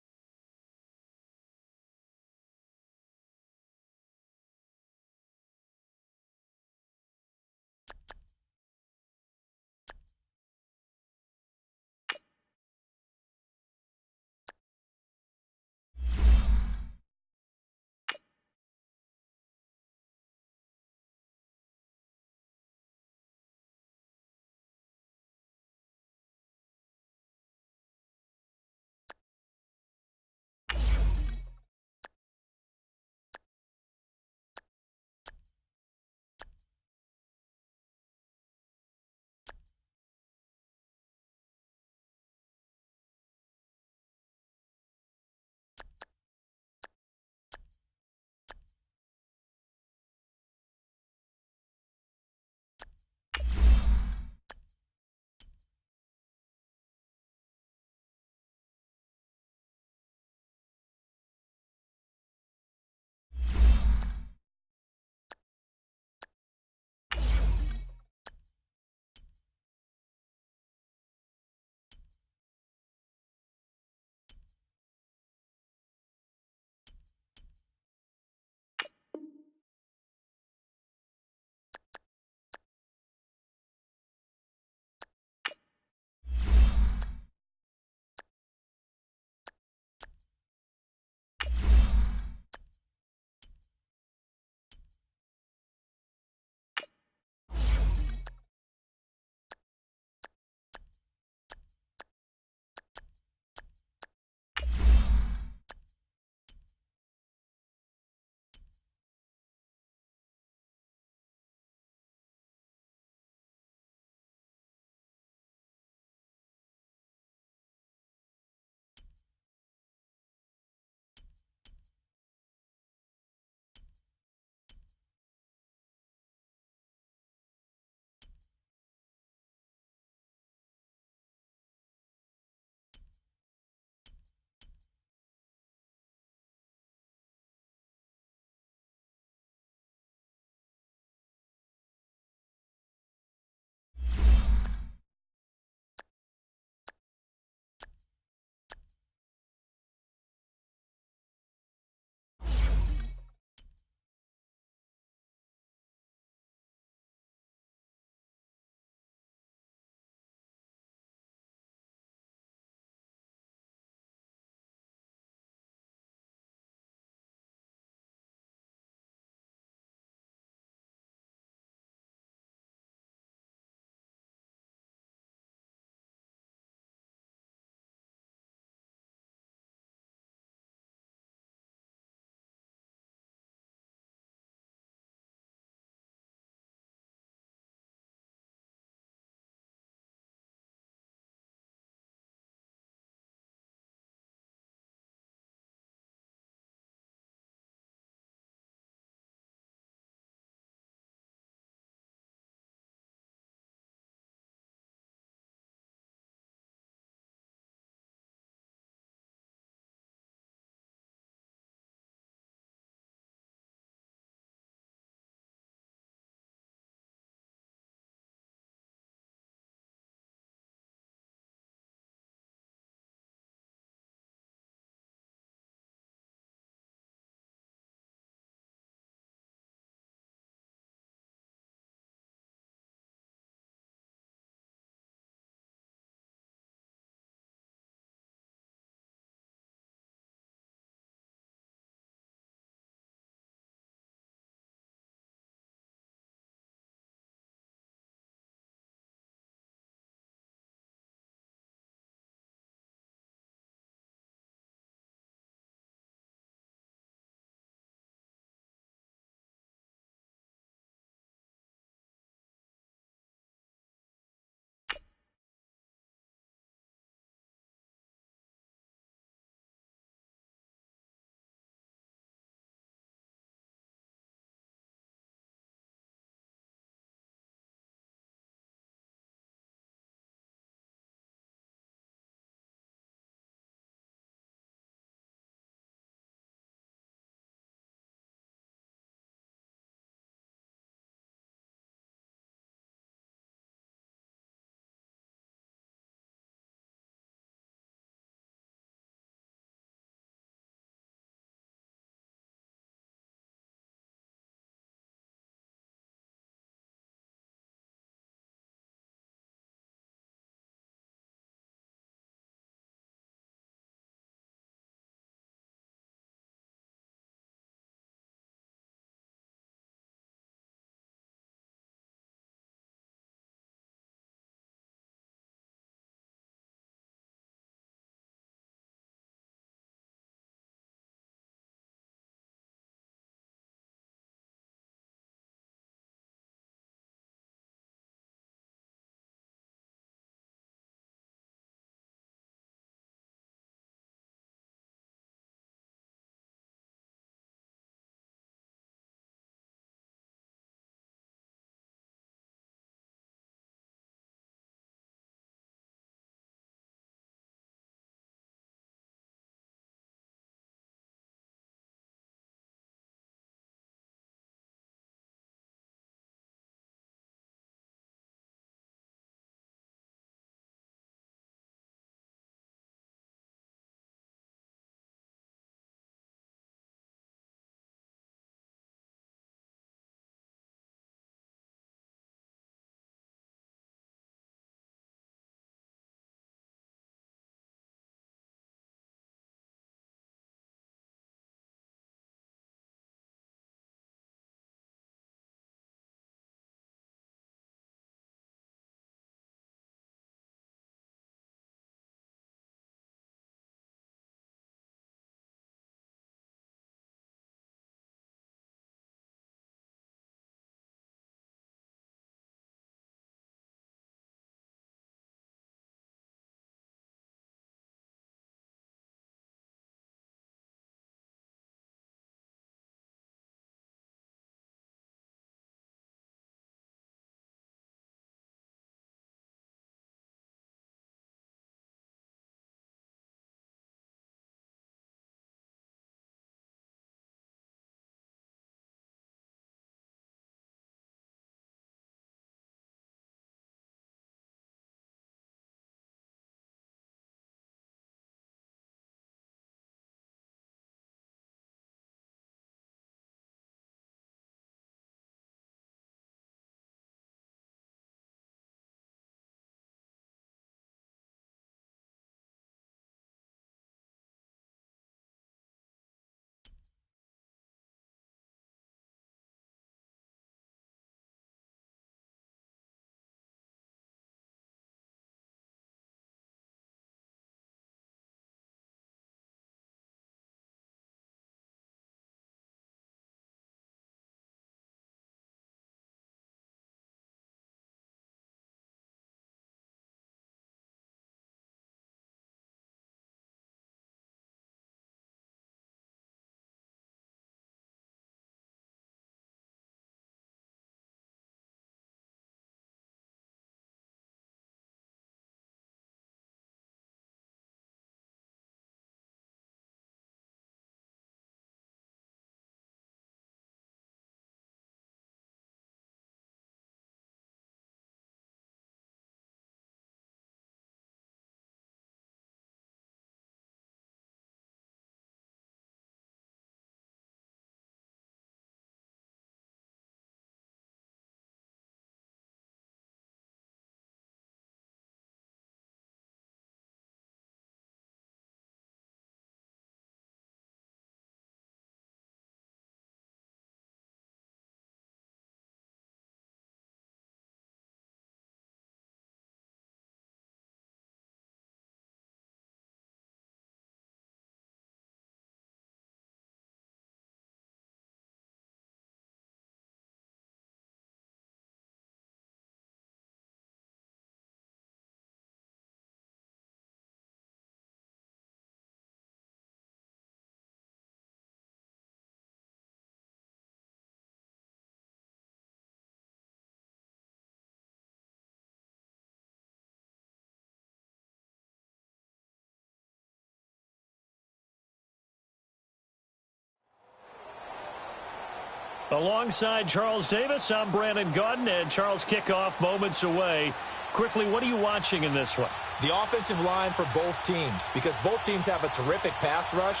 Alongside Charles Davis, I'm Brandon Gaudin, and Charles, kickoff moments away. Quickly, what are you watching in this one? The offensive line for both teams, because both teams have a terrific pass rush.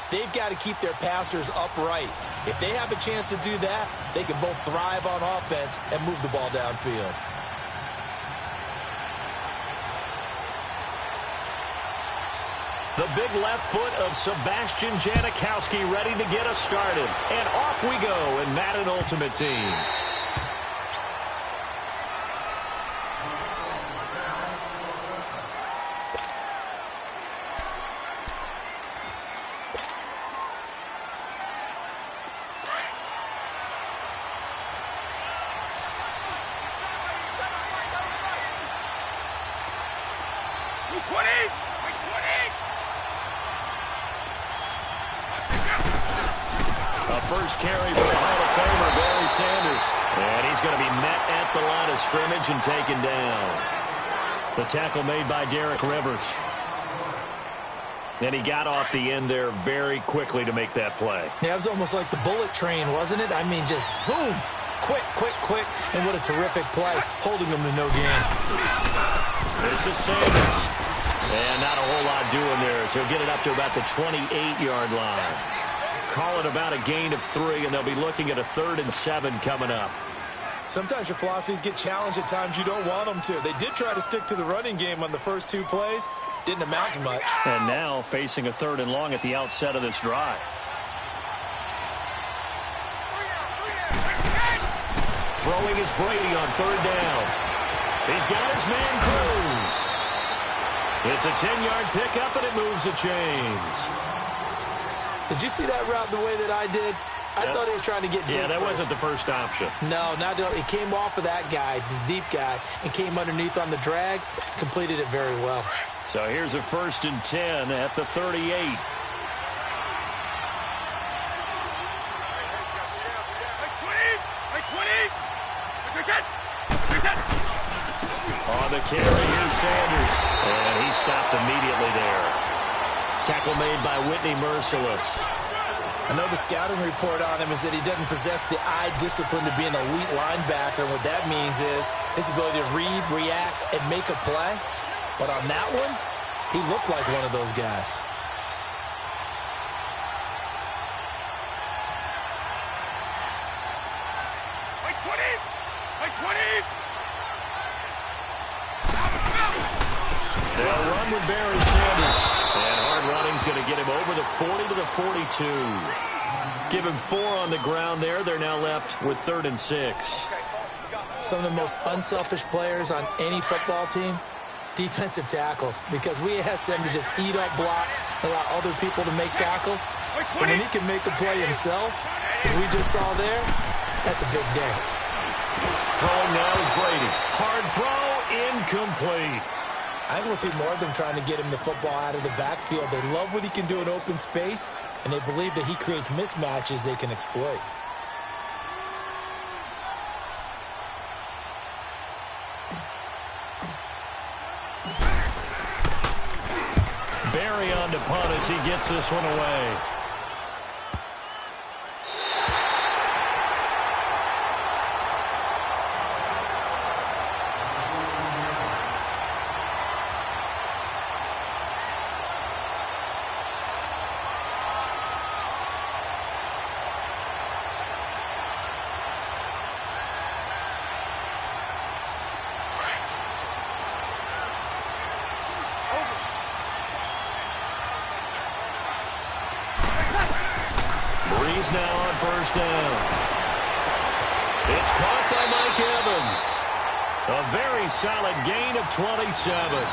They've got to keep their passers upright. If they have a chance to do that, they can both thrive on offense and move the ball downfield. The big left foot of Sebastian Janikowski ready to get us started. And off we go in Madden Ultimate Team. First carry for the Hall of Famer, Barry Sanders. And he's going to be met at the line of scrimmage and taken down. The tackle made by Derek Rivers. And he got off the end there very quickly to make that play. Yeah, it was almost like the bullet train, wasn't it? I mean, just zoom. Quick, quick, quick. And what a terrific play, holding them to no gain. This is Sanders. And not a whole lot doing there, so he'll get it up to about the 28-yard line. Call it about a gain of 3, and they'll be looking at a 3rd and 7 coming up. Sometimes your philosophies get challenged at times you don't want them to. They did try to stick to the running game on the first 2 plays. Didn't amount to much. And now facing a 3rd and long at the outset of this drive. Throwing is Brady on 3rd down. He's got his man Cruz. It's a 10-yard pickup, and it moves the chains. Did you see that route the way that I did? I thought he was trying to get deep. Yeah, that wasn't the first option. No, not it came off of that guy, the deep guy, and came underneath on the drag. Completed it very well. So here's a 1st and 10 at the 38. On the carry, here's Sanders. And he stopped immediately there. Tackle made by Whitney Merciless. I know the scouting report on him is that he doesn't possess the eye discipline to be an elite linebacker. And what that means is his ability to read, react, and make a play. But on that one, he looked like one of those guys. They'll run with Barry Sanders. And hard running's going to get him over the 40 to the 42. Give him 4 on the ground there. They're now left with 3rd and 6. Some of the most unselfish players on any football team, defensive tackles, because we ask them to just eat up blocks, allow other people to make tackles. But when he can make a play himself, as we just saw there, that's a big day. Throwing now is Brady. Hard throw, incomplete. I think we'll see more of them trying to get him the football out of the backfield. They love what he can do in open space, and they believe that he creates mismatches they can exploit. Barry on to punt as he gets this one away. Breeze now on 1st down. It's caught by Mike Evans. A very solid gain of 27.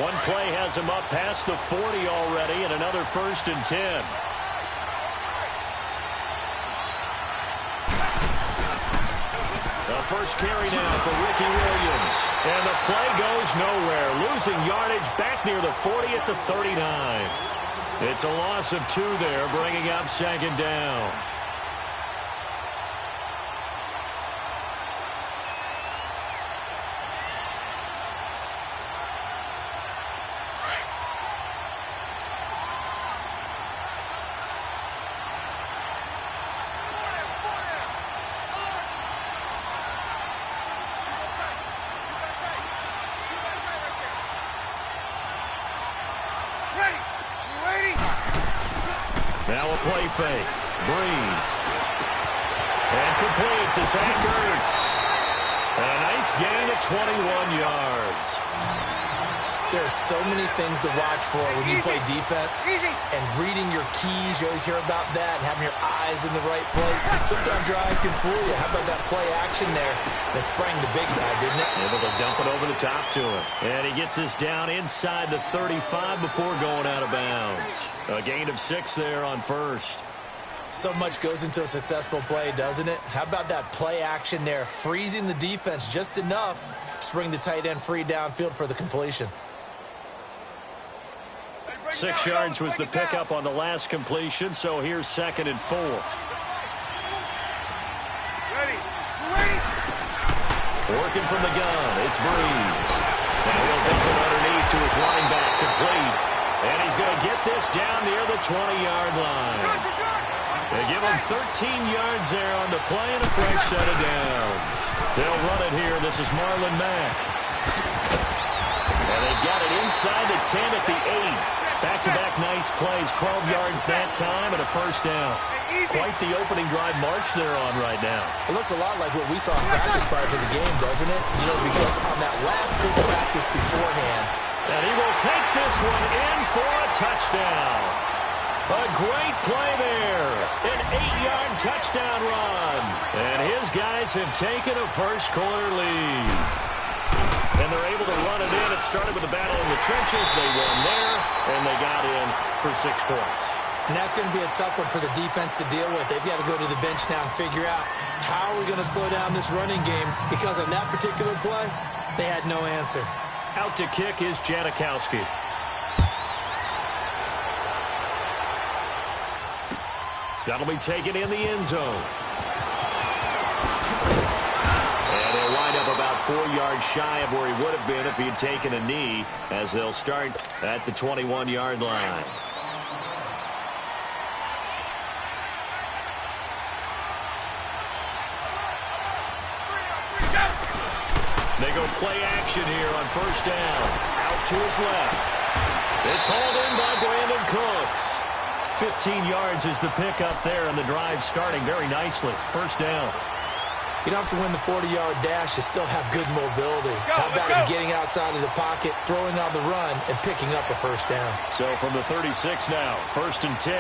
One play has him up past the 40 already, and another 1st and 10. The first carry now for Ricky Williams. And the play goes nowhere. Losing yardage back near the 40 at the 39. It's a loss of 2 there, bringing up 2nd down. fake. Breeze. And complete to Zach Ertz. And a nice gain of 21 yards. There are so many things to watch for when you play defense. And reading your keys, you always hear about that, and having your eyes in the right place. Sometimes your eyes can fool you. How about that play action there? That sprang the big guy, didn't it? Able to dump it over the top to him. And he gets this down inside the 35 before going out of bounds. A gain of 6 there on first. So much goes into a successful play, doesn't it? How about that play action there? Freezing the defense just enough to bring the tight end free downfield for the completion. 6 yards was the pickup on the last completion, so here's 2nd and 4. Working from the gun, it's Breeze. And he'll dump it underneath to his running back, complete. And he's going to get this down near the 20-yard line. They give him 13 yards there on the play and a fresh set of downs. They'll run it here. This is Marlon Mack. And they've got it inside the 10 at the 8. Back-to-back nice plays, 12 yards that time and a first down. Quite the opening drive march they're on right now. It looks a lot like what we saw in practice prior to the game, doesn't it? You know, because on that last big practice beforehand. And he will take this one in for a touchdown. A great play there. An 8-yard touchdown run. And his guys have taken a first-quarter lead. And they're able to run it in. It started with a battle in the trenches. They won there, and they got in for 6 points. And that's going to be a tough one for the defense to deal with. They've got to go to the bench now and figure out how are we going to slow down this running game, because on that particular play, they had no answer. Out to kick is Janikowski. That'll be taken in the end zone. And they'll wind up about 4 yards shy of where he would have been if he had taken a knee, as they'll start at the 21-yard line. They go play action here on first down. Out to his left. It's hauled in by Brandon Cooks. 15 yards is the pickup there, and the drive starting very nicely. First down. You don't have to win the 40-yard dash. You still have good mobility. How about him getting outside of the pocket, throwing on the run, and picking up a first down? So from the 36 now, 1st and 10.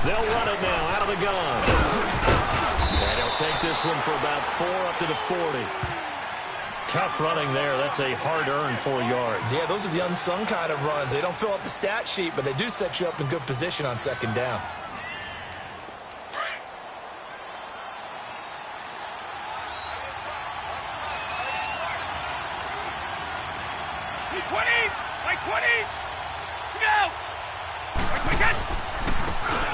They'll run it now out of the gun. And he'll take this one for about 4 up to the 40. Tough running there. That's a hard-earned 4 yards. Yeah, those are the unsung kind of runs. They don't fill up the stat sheet, but they do set you up in good position on 2nd down.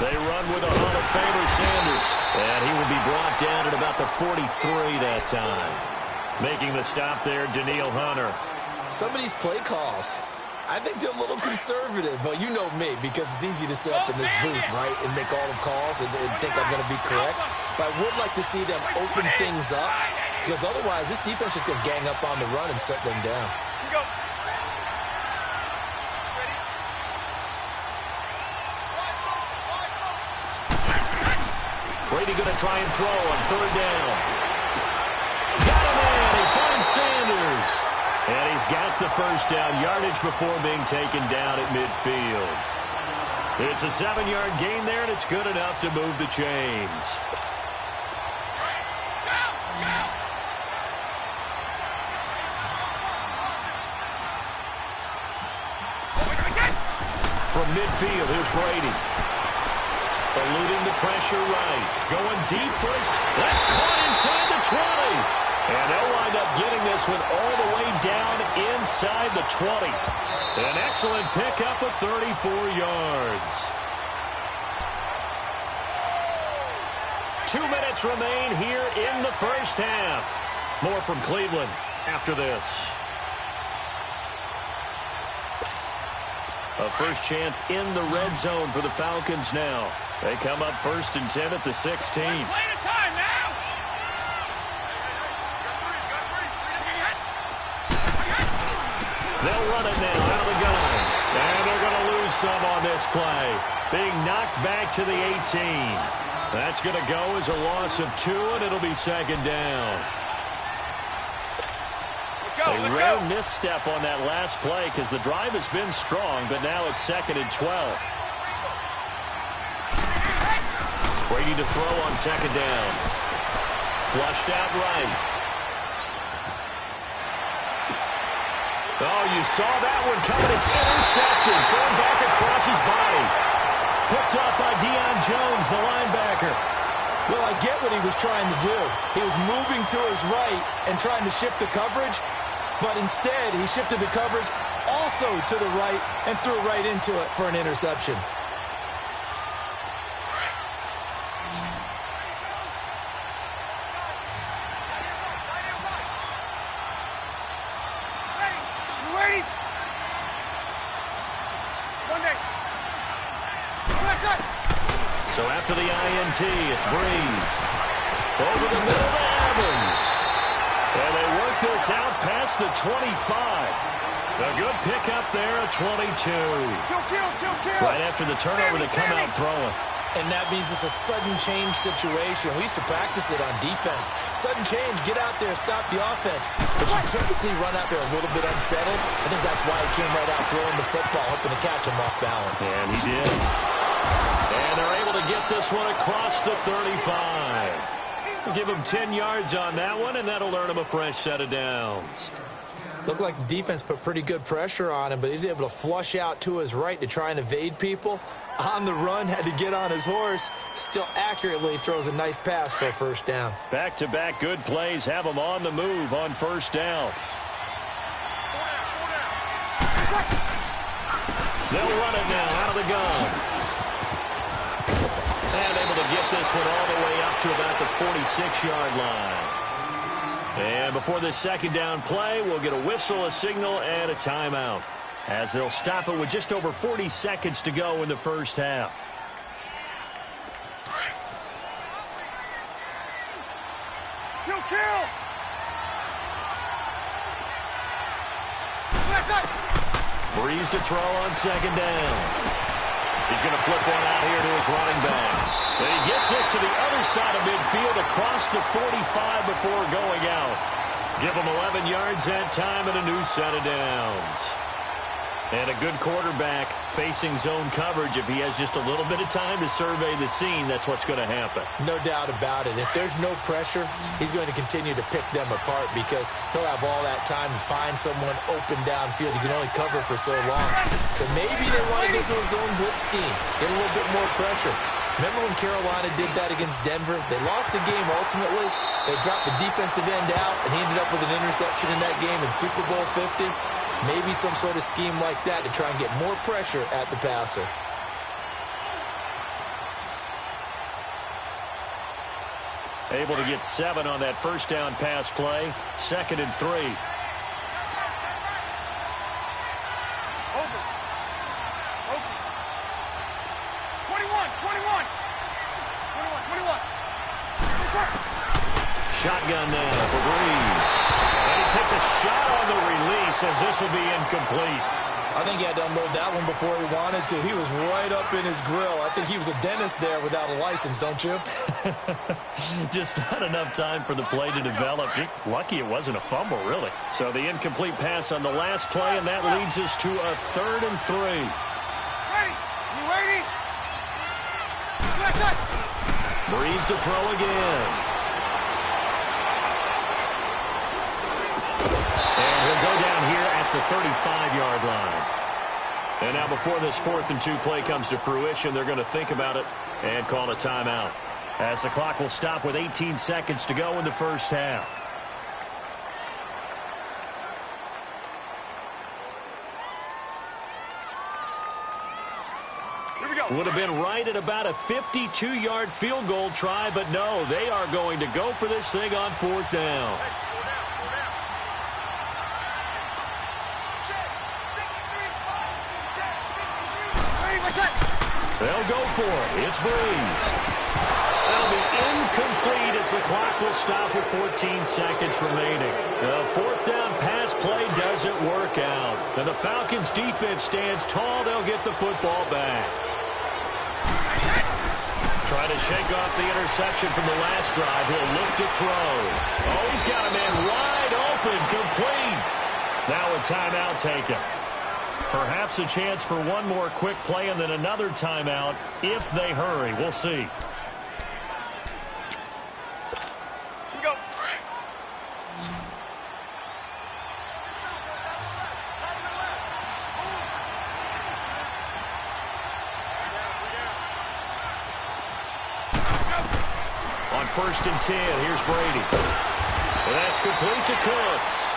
They run with a Hall of Famer, Sanders. And he will be brought down at about the 43 that time. Making the stop there, Daniil Hunter. Some of these play calls, I think they're a little conservative, but you know me, because it's easy to sit up in this booth, right, and make all the calls and think I'm going to be correct. But I would like to see them open things up, because otherwise this defense is going to gang up on the run and shut them down. Brady going to try and throw on 3rd down. Got him in. He finds Sanders. And he's got the first down yardage before being taken down at midfield. It's a 7-yard gain there, and it's good enough to move the chains. From midfield, here's Brady. Eluding the pressure right. Going deep first. That's caught inside the 20. And they'll wind up getting this one all the way down inside the 20. An excellent pickup of 34 yards. 2 minutes remain here in the first half. More from Cleveland after this. A first chance in the red zone for the Falcons now. They come up 1st and 10 at the 16. some on this play. Being knocked back to the 18. That's going to go as a loss of 2, and it'll be second down. A rare misstep on that last play because the drive has been strong, but now it's 2nd and 12. Brady to throw on 2nd down. Flushed out right. Oh, you saw that one coming. It's intercepted. Thrown back across his body. Picked up by Deion Jones, the linebacker. Well, I get what he was trying to do. He was moving to his right and trying to shift the coverage, but instead he shifted the coverage also to the right and threw right into it for an interception. So after the INT, it's Breeze. Over the middle to Evans. And they work this out past the 25. A good pickup there, a 22. Kill. Right after the turnover to come out throwing. And that means it's a sudden change situation. We used to practice it on defense. Sudden change, get out there, stop the offense. But you typically run out there a little bit unsettled. I think that's why he came right out throwing the football, hoping to catch him off balance. And he did. And they're able to get this one across the 35. We'll give him 10 yards on that one, and that'll earn him a fresh set of downs. Looked like the defense put pretty good pressure on him, but he's able to flush out to his right to try and evade people. On the run, had to get on his horse. Still accurately throws a nice pass for a first down. Back-to-back good plays have him on the move on first down. They'll run it now out of the gun. And able to get this one all the way up to about the 46-yard line. And before this second down play, we'll get a whistle, a signal, and a timeout, as they'll stop it with just over 40 seconds to go in the first half. Kill! Breeze to throw on second down. He's going to flip one out here to his running back. And he gets this to the other side of midfield across the 45 before going out. Give him 11 yards that time and a new set of downs. And a good quarterback facing zone coverage. If he has just a little bit of time to survey the scene, that's what's going to happen. No doubt about it. If there's no pressure, he's going to continue to pick them apart because he'll have all that time to find someone open downfield. You can only cover for so long. So maybe they want to go to a zone blitz scheme, get a little bit more pressure. Remember when Carolina did that against Denver? They lost the game ultimately. They dropped the defensive end out, and he ended up with an interception in that game in Super Bowl 50. Maybe some sort of scheme like that to try and get more pressure at the passer. Able to get 7 on that first down pass play. 2nd and 3. Over. 21. Shotgun now for Breeze. And he takes a shot on the release as this will be incomplete. I think he had to unload that one before he wanted to. He was right up in his grill. I think he was a dentist there without a license, don't you? Just not enough time for the play to develop. Lucky it wasn't a fumble, really. So the incomplete pass on the last play, and that leads us to a 3rd and 3. Ready? You ready? Breeze to throw again. And he'll go down here at the 35-yard line. And now before this 4th and 2 play comes to fruition, they're going to think about it and call a timeout, as the clock will stop with 18 seconds to go in the first half. Here we go. Would have been right at about a 52-yard field goal try, but no, they are going to go for this thing on 4th down. Ready, what's that? They'll go for it. It's Breeze. That'll be incomplete as the clock will stop with 14 seconds remaining. The fourth down pass play doesn't work out. And the Falcons defense stands tall. They'll get the football back. Trying to shake off the interception from the last drive. He'll look to throw. Oh, he's got a man wide open, complete. Now a timeout taken. Perhaps a chance for one more quick play and then another timeout if they hurry. We'll see. Go. On 1st and 10, here's Brady. And that's complete to Cooks.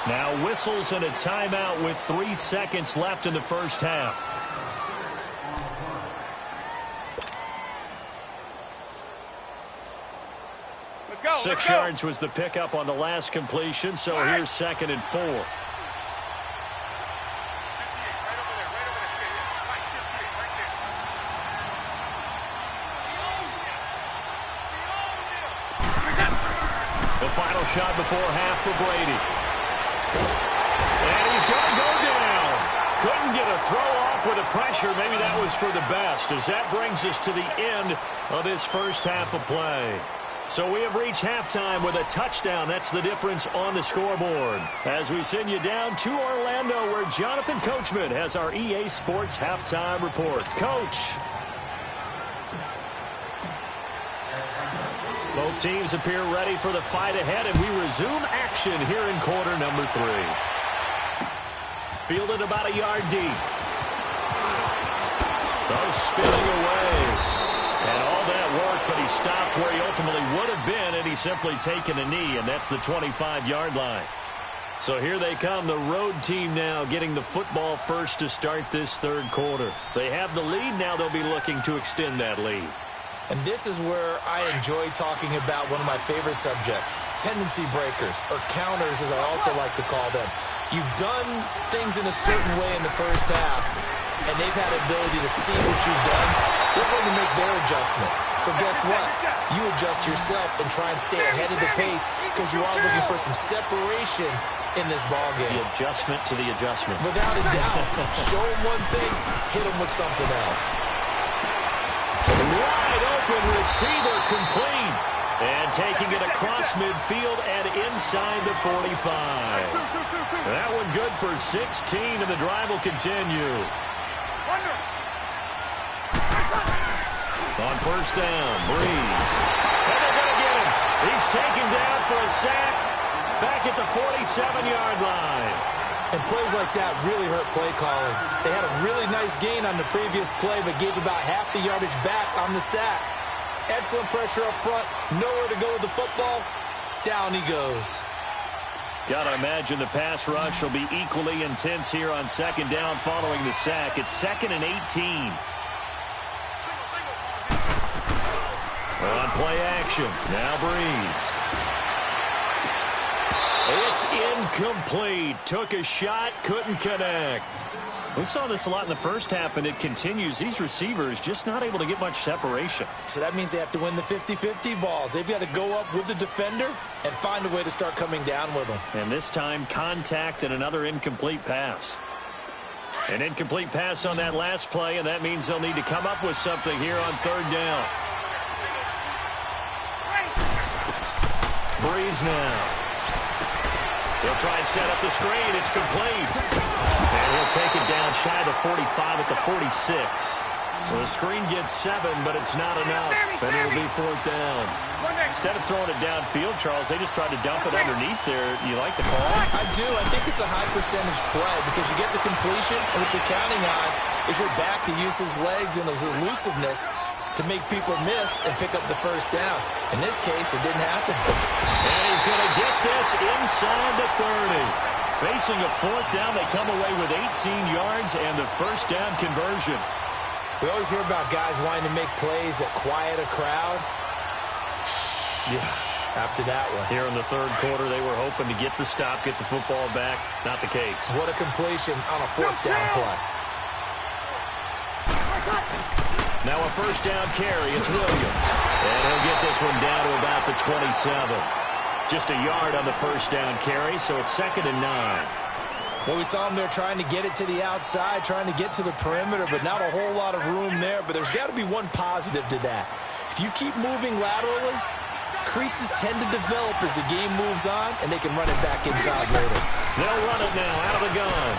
Now whistles and a timeout with 3 seconds left in the first half. Let's go. 6 yards was the pickup on the last completion, so here's 2nd and 4. The final shot before half for Brady. And he's going to go down. Couldn't get a throw off with the pressure. Maybe that was for the best, as that brings us to the end of this first half of play. So we have reached halftime with a touchdown. That's the difference on the scoreboard. As we send you down to Orlando, where Jonathan Coachman has our EA Sports halftime report. Coach. Both teams appear ready for the fight ahead, and we resume action here in quarter number 3. Fielded about a yard deep. Those spilling away. And all that work, but he stopped where he ultimately would have been, and he's simply taken a knee, and that's the 25-yard line. So here they come, the road team now getting the football first to start this third quarter. They have the lead. Now they'll be looking to extend that lead. And this is where I enjoy talking about one of my favorite subjects, tendency breakers, or counters as I also like to call them. You've done things in a certain way in the first half, and they've had the ability to see what you've done. They're going to make their adjustments. So guess what? You adjust yourself and try and stay ahead of the pace because you are looking for some separation in this ballgame. The adjustment to the adjustment. Without a doubt. Show them one thing, hit them with something else. Wide open receiver complete. And taking it across midfield and inside the 45. That one good for 16, and the drive will continue. On 1st down, Breeze. And they're going to get him. He's taken down for a sack back at the 47-yard line. And plays like that really hurt play calling. They had a really nice gain on the previous play, but gave about half the yardage back on the sack. Excellent pressure up front. Nowhere to go with the football. Down he goes. Got to imagine the pass rush will be equally intense here on 2nd down following the sack. It's 2nd and 18. On play action. Now Breeze. It's incomplete. Took a shot, couldn't connect. We saw this a lot in the first half, and it continues. These receivers just not able to get much separation. So that means they have to win the 50-50 balls. They've got to go up with the defender and find a way to start coming down with them. And this time, contact and another incomplete pass. An incomplete pass on that last play, and that means they'll need to come up with something here on 3rd down. Breeze now. He'll try and set up the screen. It's complete. And he'll take it down shy of the 45 at the 46. Well, the screen gets 7, but it's not enough. And it'll be 4th down. Instead of throwing it downfield, Charles, they just tried to dump it underneath there. You like the call? I do. I think it's a high percentage play because you get the completion, and what you're counting on is your back to use his legs and his elusiveness to make people miss and pick up the 1st down. In this case, it didn't happen. And he's going to get this inside the 30. Facing a 4th down, they come away with 18 yards and the 1st down conversion. We always hear about guys wanting to make plays that quiet a crowd. Yeah. After that one. Here in the 3rd quarter, they were hoping to get the stop, get the football back. Not the case. What a completion on a 4th down play. Now a 1st down carry. It's Williams. And he'll get this one down to about the 27. Just a yard on the first down carry, so it's 2nd and 9. Well, we saw him there trying to get it to the outside, trying to get to the perimeter, but not a whole lot of room there. But there's got to be one positive to that. If you keep moving laterally, creases tend to develop as the game moves on, and they can run it back inside later. They'll run it now out of the gun.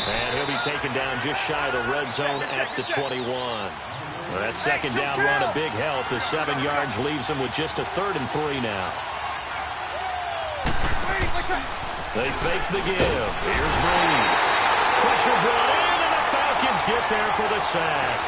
And he'll be taken down just shy of the red zone at the 21. Well, that second down run a big help as 7 yards leaves them with just a 3rd and 3 now. They fake the give. Here's Breeze. Pressure brought in, and the Falcons get there for the sack.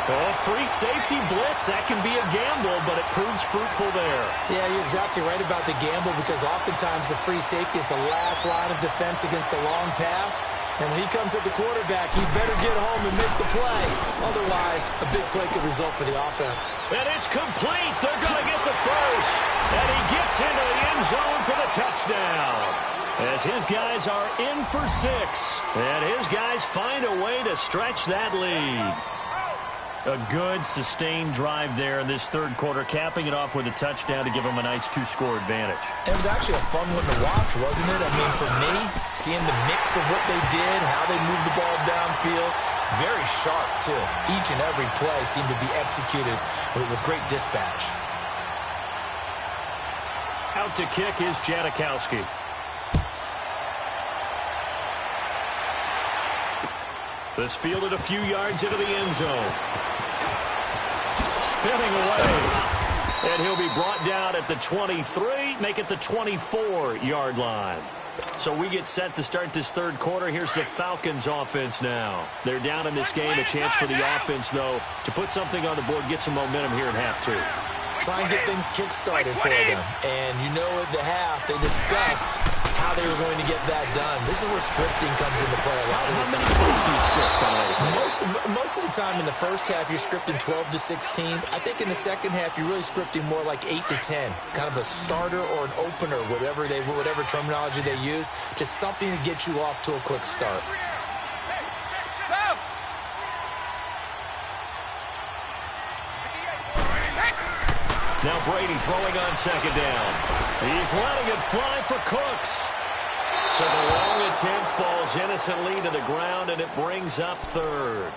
Oh, free safety blitz, that can be a gamble, but it proves fruitful there. Yeah, you're exactly right about the gamble because oftentimes the free safety is the last line of defense against a long pass. And when he comes at the quarterback, he better get home and make the play. Otherwise, a big play could result for the offense. And it's complete. They're going to get the first. And he gets into the end zone for the touchdown. As his guys are in for 6. And his guys find a way to stretch that lead. A good, sustained drive there in this third quarter, capping it off with a touchdown to give them a nice 2-score advantage. It was actually a fun one to watch, wasn't it? I mean, for me, seeing the mix of what they did, how they moved the ball downfield, very sharp, too. Each and every play seemed to be executed with great dispatch. Out to kick is Janikowski. This fielded a few yards into the end zone. Spinning away. And he'll be brought down at the 23, make it the 24-yard line. So we get set to start this third quarter. Here's the Falcons offense now. They're down in this game. A chance for the offense, though, to put something on the board, get some momentum here in half 2. Try and get things kick-started for them. And you know at the half, they discussed how they were going to get that done. This is where scripting comes into play a lot of the time. How many plays do you script on those? Most of the time in the first half, you're scripting 12 to 16. I think in the second half, you're really scripting more like 8 to 10. Kind of a starter or an opener, whatever terminology they use. Just something to get you off to a quick start. Now Brady throwing on second down. He's letting it fly for Cooks. So the long attempt falls innocently to the ground, and it brings up third.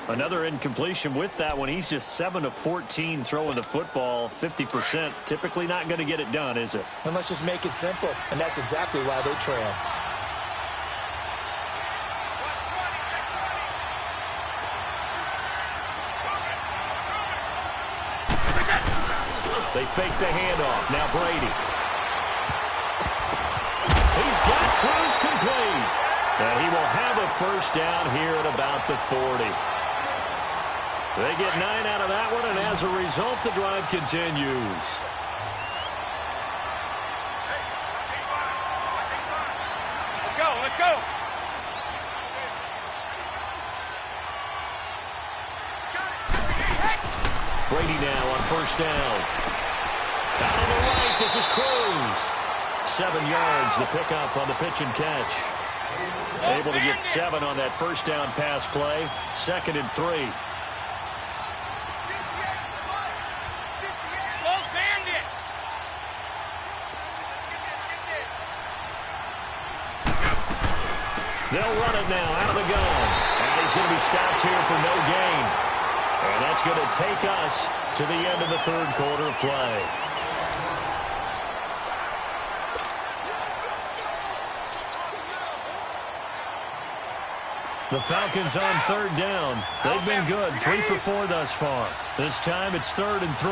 Another incompletion with that one. He's just 7 of 14 throwing the football. 50%. Typically not going to get it done, is it? And let's just make it simple. And that's exactly why they trail. They fake the handoff. Now Brady. He's got Cruz complete. And he will have a first down here at about the 40. They get 9 out of that one, and as a result, the drive continues. Let's go, let's go. Brady now on first down. Out on the right, this is Cruz. 7 yards, the pickup on the pitch and catch. Able to get 7 on that first down pass play. 2nd and 3. They'll run it now out of the gun. And he's going to be stopped here for no gain. And that's going to take us to the end of the third quarter of play. The Falcons on third down. They've been good, 3 for 4 thus far. This time it's 3rd and 3.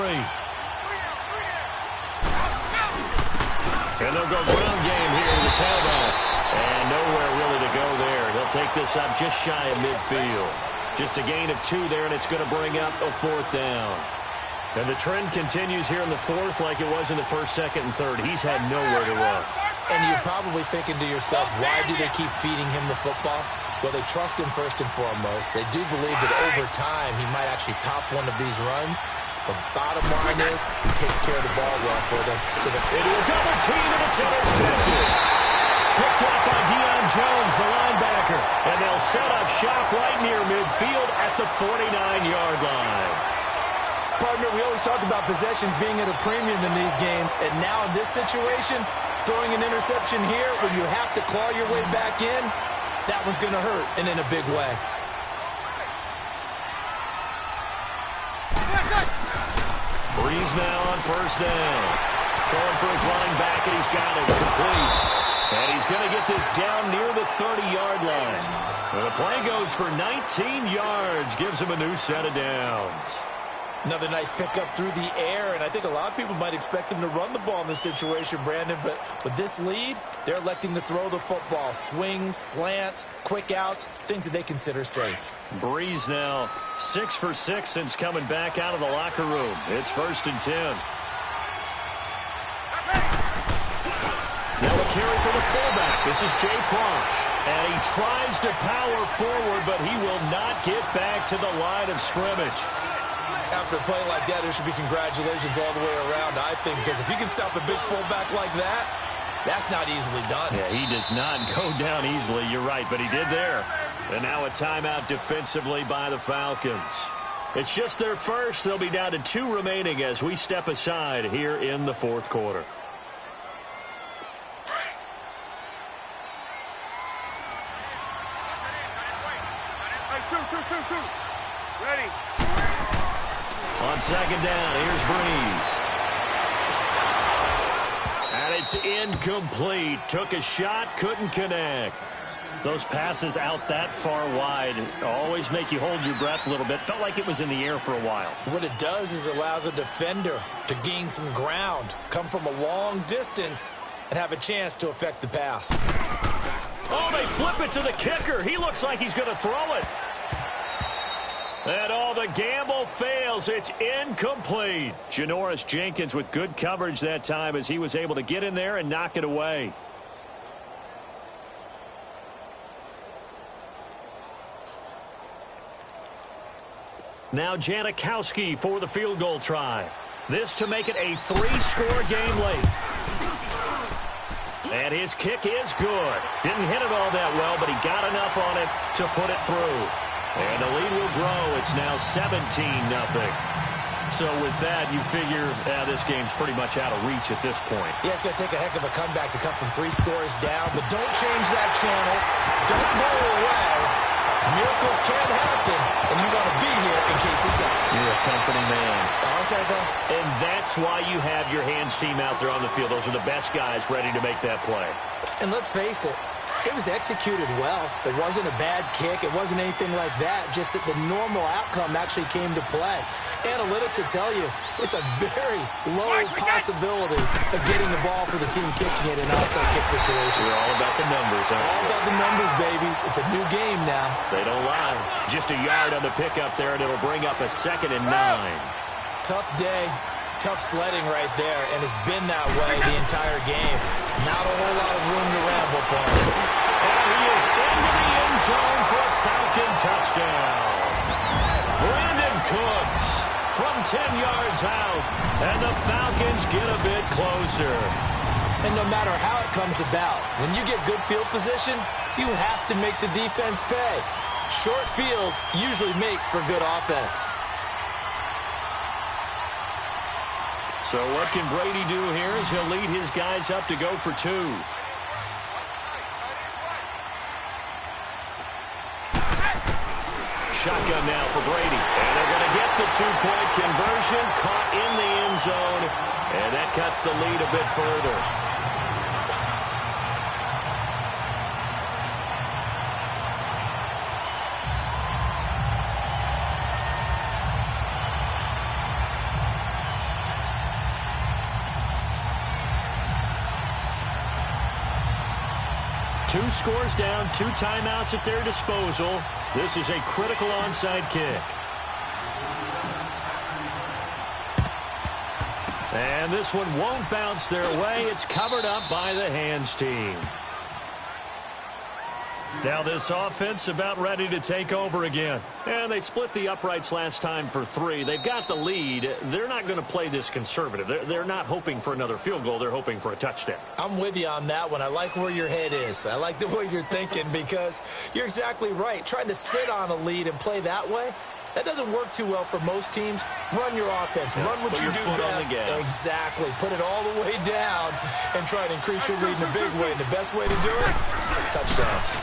And they'll go ground game here in the tailback. And nowhere really to go there. They'll take this up just shy of midfield. Just a gain of 2 there, and it's going to bring up a 4th down. And the trend continues here in the 4th like it was in the 1st, 2nd, and 3rd. He's had nowhere to run. And you're probably thinking to yourself, why do they keep feeding him the football? Well, they trust him first and foremost. They do believe that over time he might actually pop one of these runs. But bottom line is he takes care of the ball well for them. So into a double team, and it's intercepted. Picked up by Deion Jones, the linebacker. And they'll set up shop right near midfield at the 49-yard line. Partner, we always talk about possessions being at a premium in these games, and now in this situation, throwing an interception here when you have to claw your way back in, that one's going to hurt, and in a big way. Breeze now on first down. Throwing for his running back, and he's got it complete. And he's going to get this down near the 30-yard line. And the play goes for 19 yards, gives him a new set of downs. Another nice pickup through the air, and I think a lot of people might expect him to run the ball in this situation, Brandon, but with this lead, they're electing to throw the football. Swings, slants, quick outs, things that they consider safe. Breeze now 6 for 6 since coming back out of the locker room. It's 1st and 10. Now a carry for the fullback. This is Jay Prosch. And he tries to power forward, but he will not get back to the line of scrimmage. After a play like that, there should be congratulations all the way around, I think, because if you can stop a big fullback like that, that's not easily done. Yeah, he does not go down easily, you're right, but he did there. And now a timeout defensively by the Falcons. It's just their first. They'll be down to 2 remaining as we step aside here in the 4th quarter. Ready. On 2nd down, here's Breeze. And it's incomplete. Took a shot, couldn't connect. Those passes out that far wide always make you hold your breath a little bit. Felt like it was in the air for a while. What it does is allows a defender to gain some ground, come from a long distance, and have a chance to affect the pass. Oh, they flip it to the kicker. He looks like he's going to throw it. And all the gamble fails. It's incomplete. Janoris Jenkins with good coverage that time as he was able to get in there and knock it away. Now Janikowski for the field goal try. This to make it a 3-score game late. And his kick is good. Didn't hit it all that well, but he got enough on it to put it through. And the lead will grow. It's now 17-0. So with that, you figure this game's pretty much out of reach at this point. He has to take a heck of a comeback to come from 3 scores down, but don't change that channel. Don't go away. Miracles can happen, and you want to be here in case it does. You're a company man. Aren't I, though? And that's why you have your hands team out there on the field. Those are the best guys ready to make that play. And let's face it, it was executed well. It wasn't a bad kick. It wasn't anything like that. Just that the normal outcome actually came to play. Analytics will tell you it's a very low possibility of getting the ball for the team kicking it in an outside kick situation. We're all about the numbers, aren't we? All about the numbers, baby. It's a new game now. They don't lie. Just a yard on the pickup there, and it'll bring up a 2nd and 9. Tough day. Tough sledding right there, and it's been that way the entire game. Not a whole lot of room to ramble for him. And he is into the end zone for a Falcon touchdown. Brandon Cooks from 10 yards out, and the Falcons get a bit closer. And no matter how it comes about, when you get good field position, you have to make the defense pay. Short fields usually make for good offense. So what can Brady do here as he'll lead his guys up to go for 2. Shotgun now for Brady. And they're going to get the 2-point conversion. Caught in the end zone. And that cuts the lead a bit further. Two scores down, 2 timeouts at their disposal. This is a critical onside kick. And this one won't bounce their way. It's covered up by the hands team. Now this offense about ready to take over again. And they split the uprights last time for 3. They've got the lead. They're not going to play this conservative. They're not hoping for another field goal. They're hoping for a touchdown. I'm with you on that one. I like where your head is. I like the way you're thinking because you're exactly right. Trying to sit on a lead and play that way, that doesn't work too well for most teams. Run your offense. Run what you do best. Exactly. Put it all the way down and try to increase your lead in a big way. And the best way to do it, touchdowns.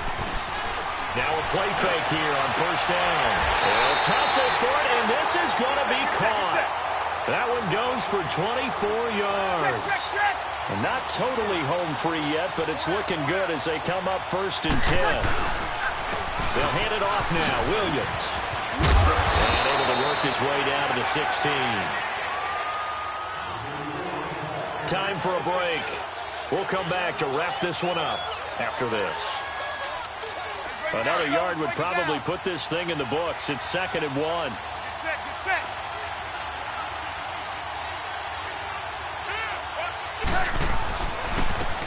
Now a play fake here on first down. They'll tussle for it, and this is going to be caught. That one goes for 24 yards. And not totally home free yet, but it's looking good as they come up 1st and 10. They'll hand it off now. Williams. And able to work his way down to the 16. Time for a break. We'll come back to wrap this one up after this. Another yard would probably put this thing in the books. It's 2nd and 1. Get set.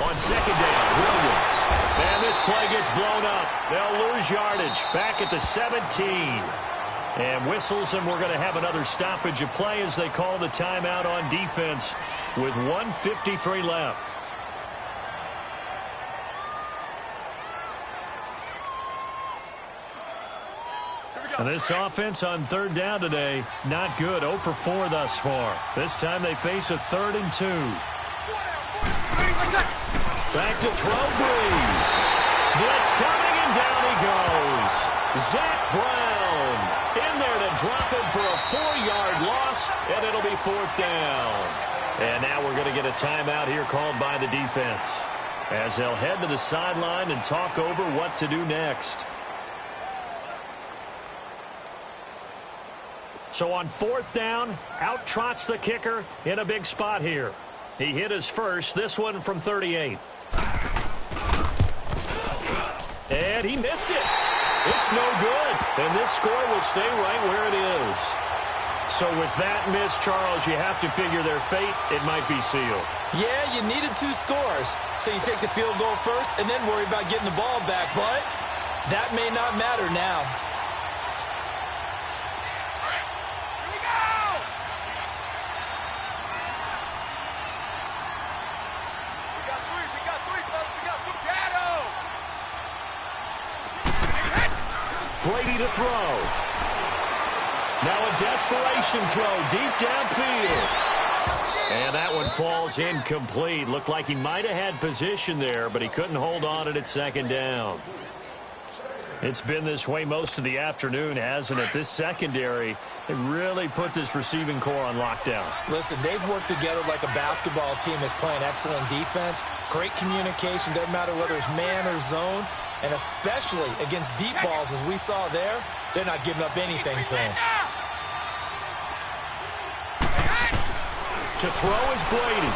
On 2nd down, Williams. And this play gets blown up. They'll lose yardage back at the 17. And whistles, and we're going to have another stoppage of play as they call the timeout on defense with 1:53 left. And this offense on 3rd down today, not good. 0 for 4 thus far. This time they face a 3rd and 2. Back to throw, Breeze. Blitz coming, and down he goes. Zach Brown in there to drop him for a 4-yard loss, and it'll be 4th down. And now we're going to get a timeout here called by the defense as they'll head to the sideline and talk over what to do next. So on 4th down, out trots the kicker in a big spot here. He hit his first, this one from 38. And he missed it. It's no good. And this score will stay right where it is. So with that miss, Charles, you have to figure their fate, it might be sealed. Yeah, you needed 2 scores. So you take the field goal first and then worry about getting the ball back. But that may not matter now. Brady to throw. Now a desperation throw deep downfield. And that one falls incomplete. Looked like he might have had position there, but he couldn't hold on it at 2nd down. It's been this way most of the afternoon, hasn't it? This secondary, they really put this receiving core on lockdown. Listen, they've worked together like a basketball team that's playing excellent defense. Great communication, doesn't matter whether it's man or zone. And especially against deep balls, as we saw there, they're not giving up anything to him. To throw is Brady.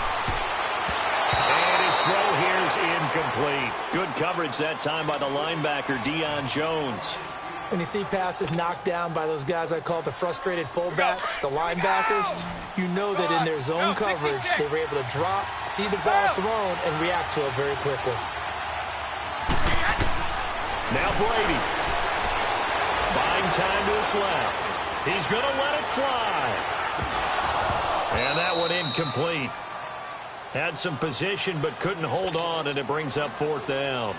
And his throw here is incomplete. Good coverage that time by the linebacker, Deion Jones. When you see passes knocked down by those guys I call the frustrated fullbacks, the linebackers, you know that in their zone coverage, they were able to drop, see the ball thrown, and react to it very quickly. Now Brady. Buying time to his left. He's going to let it fly. And that one incomplete. Had some position but couldn't hold on, and it brings up 4th down.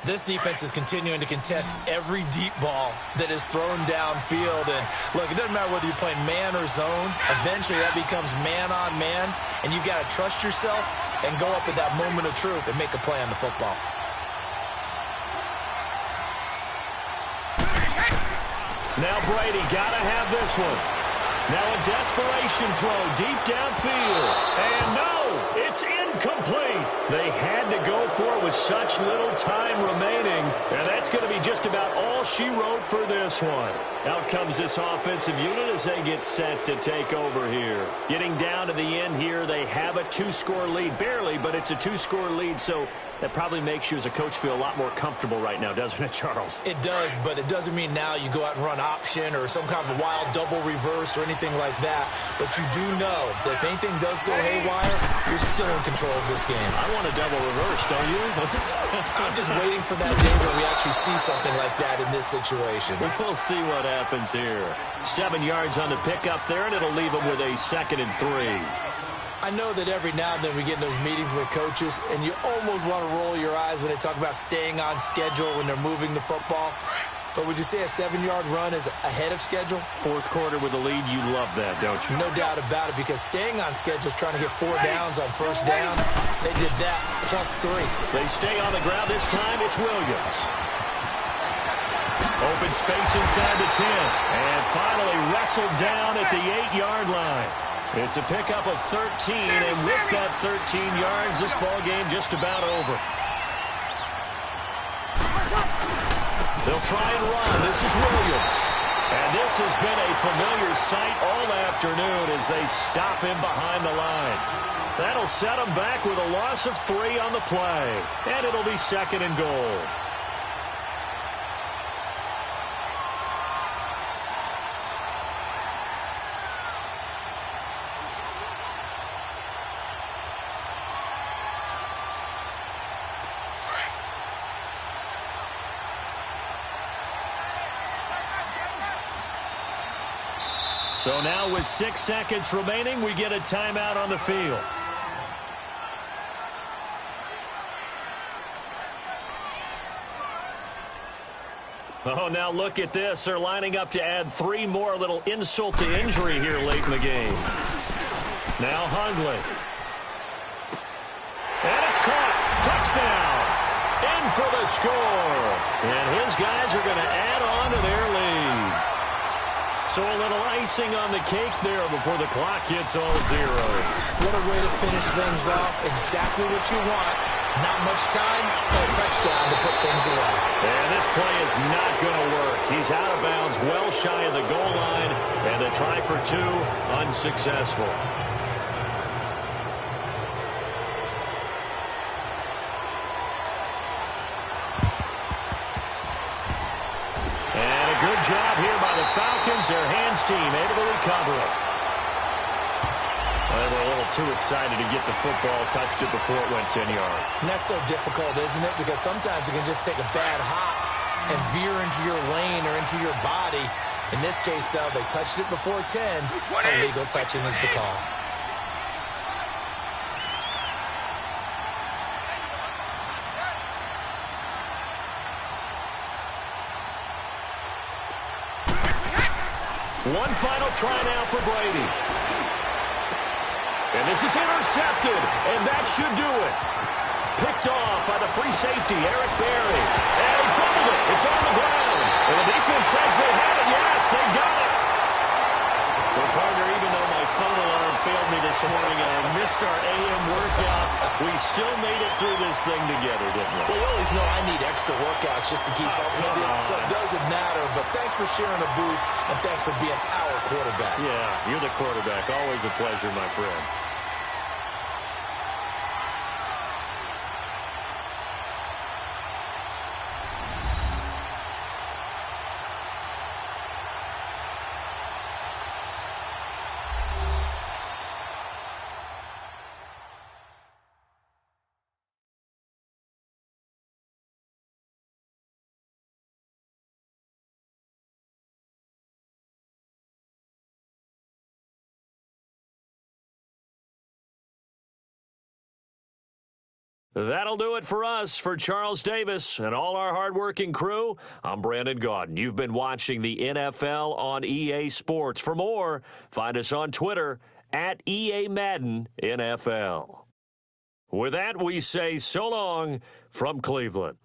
This defense is continuing to contest every deep ball that is thrown downfield. And look, it doesn't matter whether you're playing man or zone. Eventually that becomes man on man, and you got to trust yourself and go up at that moment of truth and make a play on the football. Now Brady got to have this one. Now a desperation throw deep downfield. And no, it's incomplete. They had to go for it with such little time remaining. And that's going to be just about all she wrote for this one. Out comes this offensive unit as they get set to take over here. Getting down to the end here, they have a 2-score lead. Barely, but it's a 2-score lead. So That probably makes you as a coach feel a lot more comfortable right now, doesn't it, Charles? It does, but it doesn't mean now you go out and run option or some kind of a wild double reverse or anything like that. But you do know that if anything does go haywire, you're still in control of this game. I want a double reverse, don't you? I'm just waiting for that day where we actually see something like that in this situation. We'll see what happens here. 7 yards on the pickup there, and it'll leave them with a 2nd and 3. I know that every now and then we get in those meetings with coaches, and you almost want to roll your eyes when they talk about staying on schedule when they're moving the football. But would you say a 7-yard run is ahead of schedule? Fourth quarter with the lead, you love that, don't you? No doubt about it, because staying on schedule is trying to get 4 downs on first down. They did that plus 3. They stay on the ground this time. It's Williams. Open space inside the 10. And finally wrestled down at the 8-yard line. It's a pickup of 13, and with that 13 yards, this ball game just about over. They'll try and run. This is Williams. And this has been a familiar sight all afternoon as they stop him behind the line. That'll set him back with a loss of 3 on the play. And it'll be 2nd and goal. So now with 6 seconds remaining, we get a timeout on the field. Oh, now look at this. They're lining up to add 3 more, little insult to injury here late in the game. Now Hundley. And it's caught. Touchdown. In for the score. And his guys are going to add on to their lead. So a little icing on the cake there before the clock hits all zeros. What a way to finish things off. Exactly what you want. Not much time, but a touchdown to put things away. And this play is not going to work. He's out of bounds, well shy of the goal line, and a try for 2, unsuccessful. Good job here by the Falcons. Their hands team able to recover it. Well, they were a little too excited to get the football, touched it before it went 10 yards. And that's so difficult, isn't it? Because sometimes you can just take a bad hop and veer into your lane or into your body. In this case, though, they touched it before 10. Illegal touching is the call. One final try now for Brady. And this is intercepted, and that should do it. Picked off by the free safety, Eric Berry. And he fumbled it. It's on the ground. And the defense says they have it. Yes, they got it. Well, partner, even though my phone alarm failed me this morning and I missed our AM workout, we still made it through this thing together, didn't we? Well, you always know I need extra workouts just to keep up with you, so it doesn't matter. But thanks for sharing a booth, and thanks for being our quarterback. Yeah, you're the quarterback. Always a pleasure, my friend. That'll do it for us. For Charles Davis and all our hardworking crew, I'm Brandon Gaudin. You've been watching the NFL on EA Sports. For more, find us on Twitter at EA Madden NFL. With that, we say so long from Cleveland.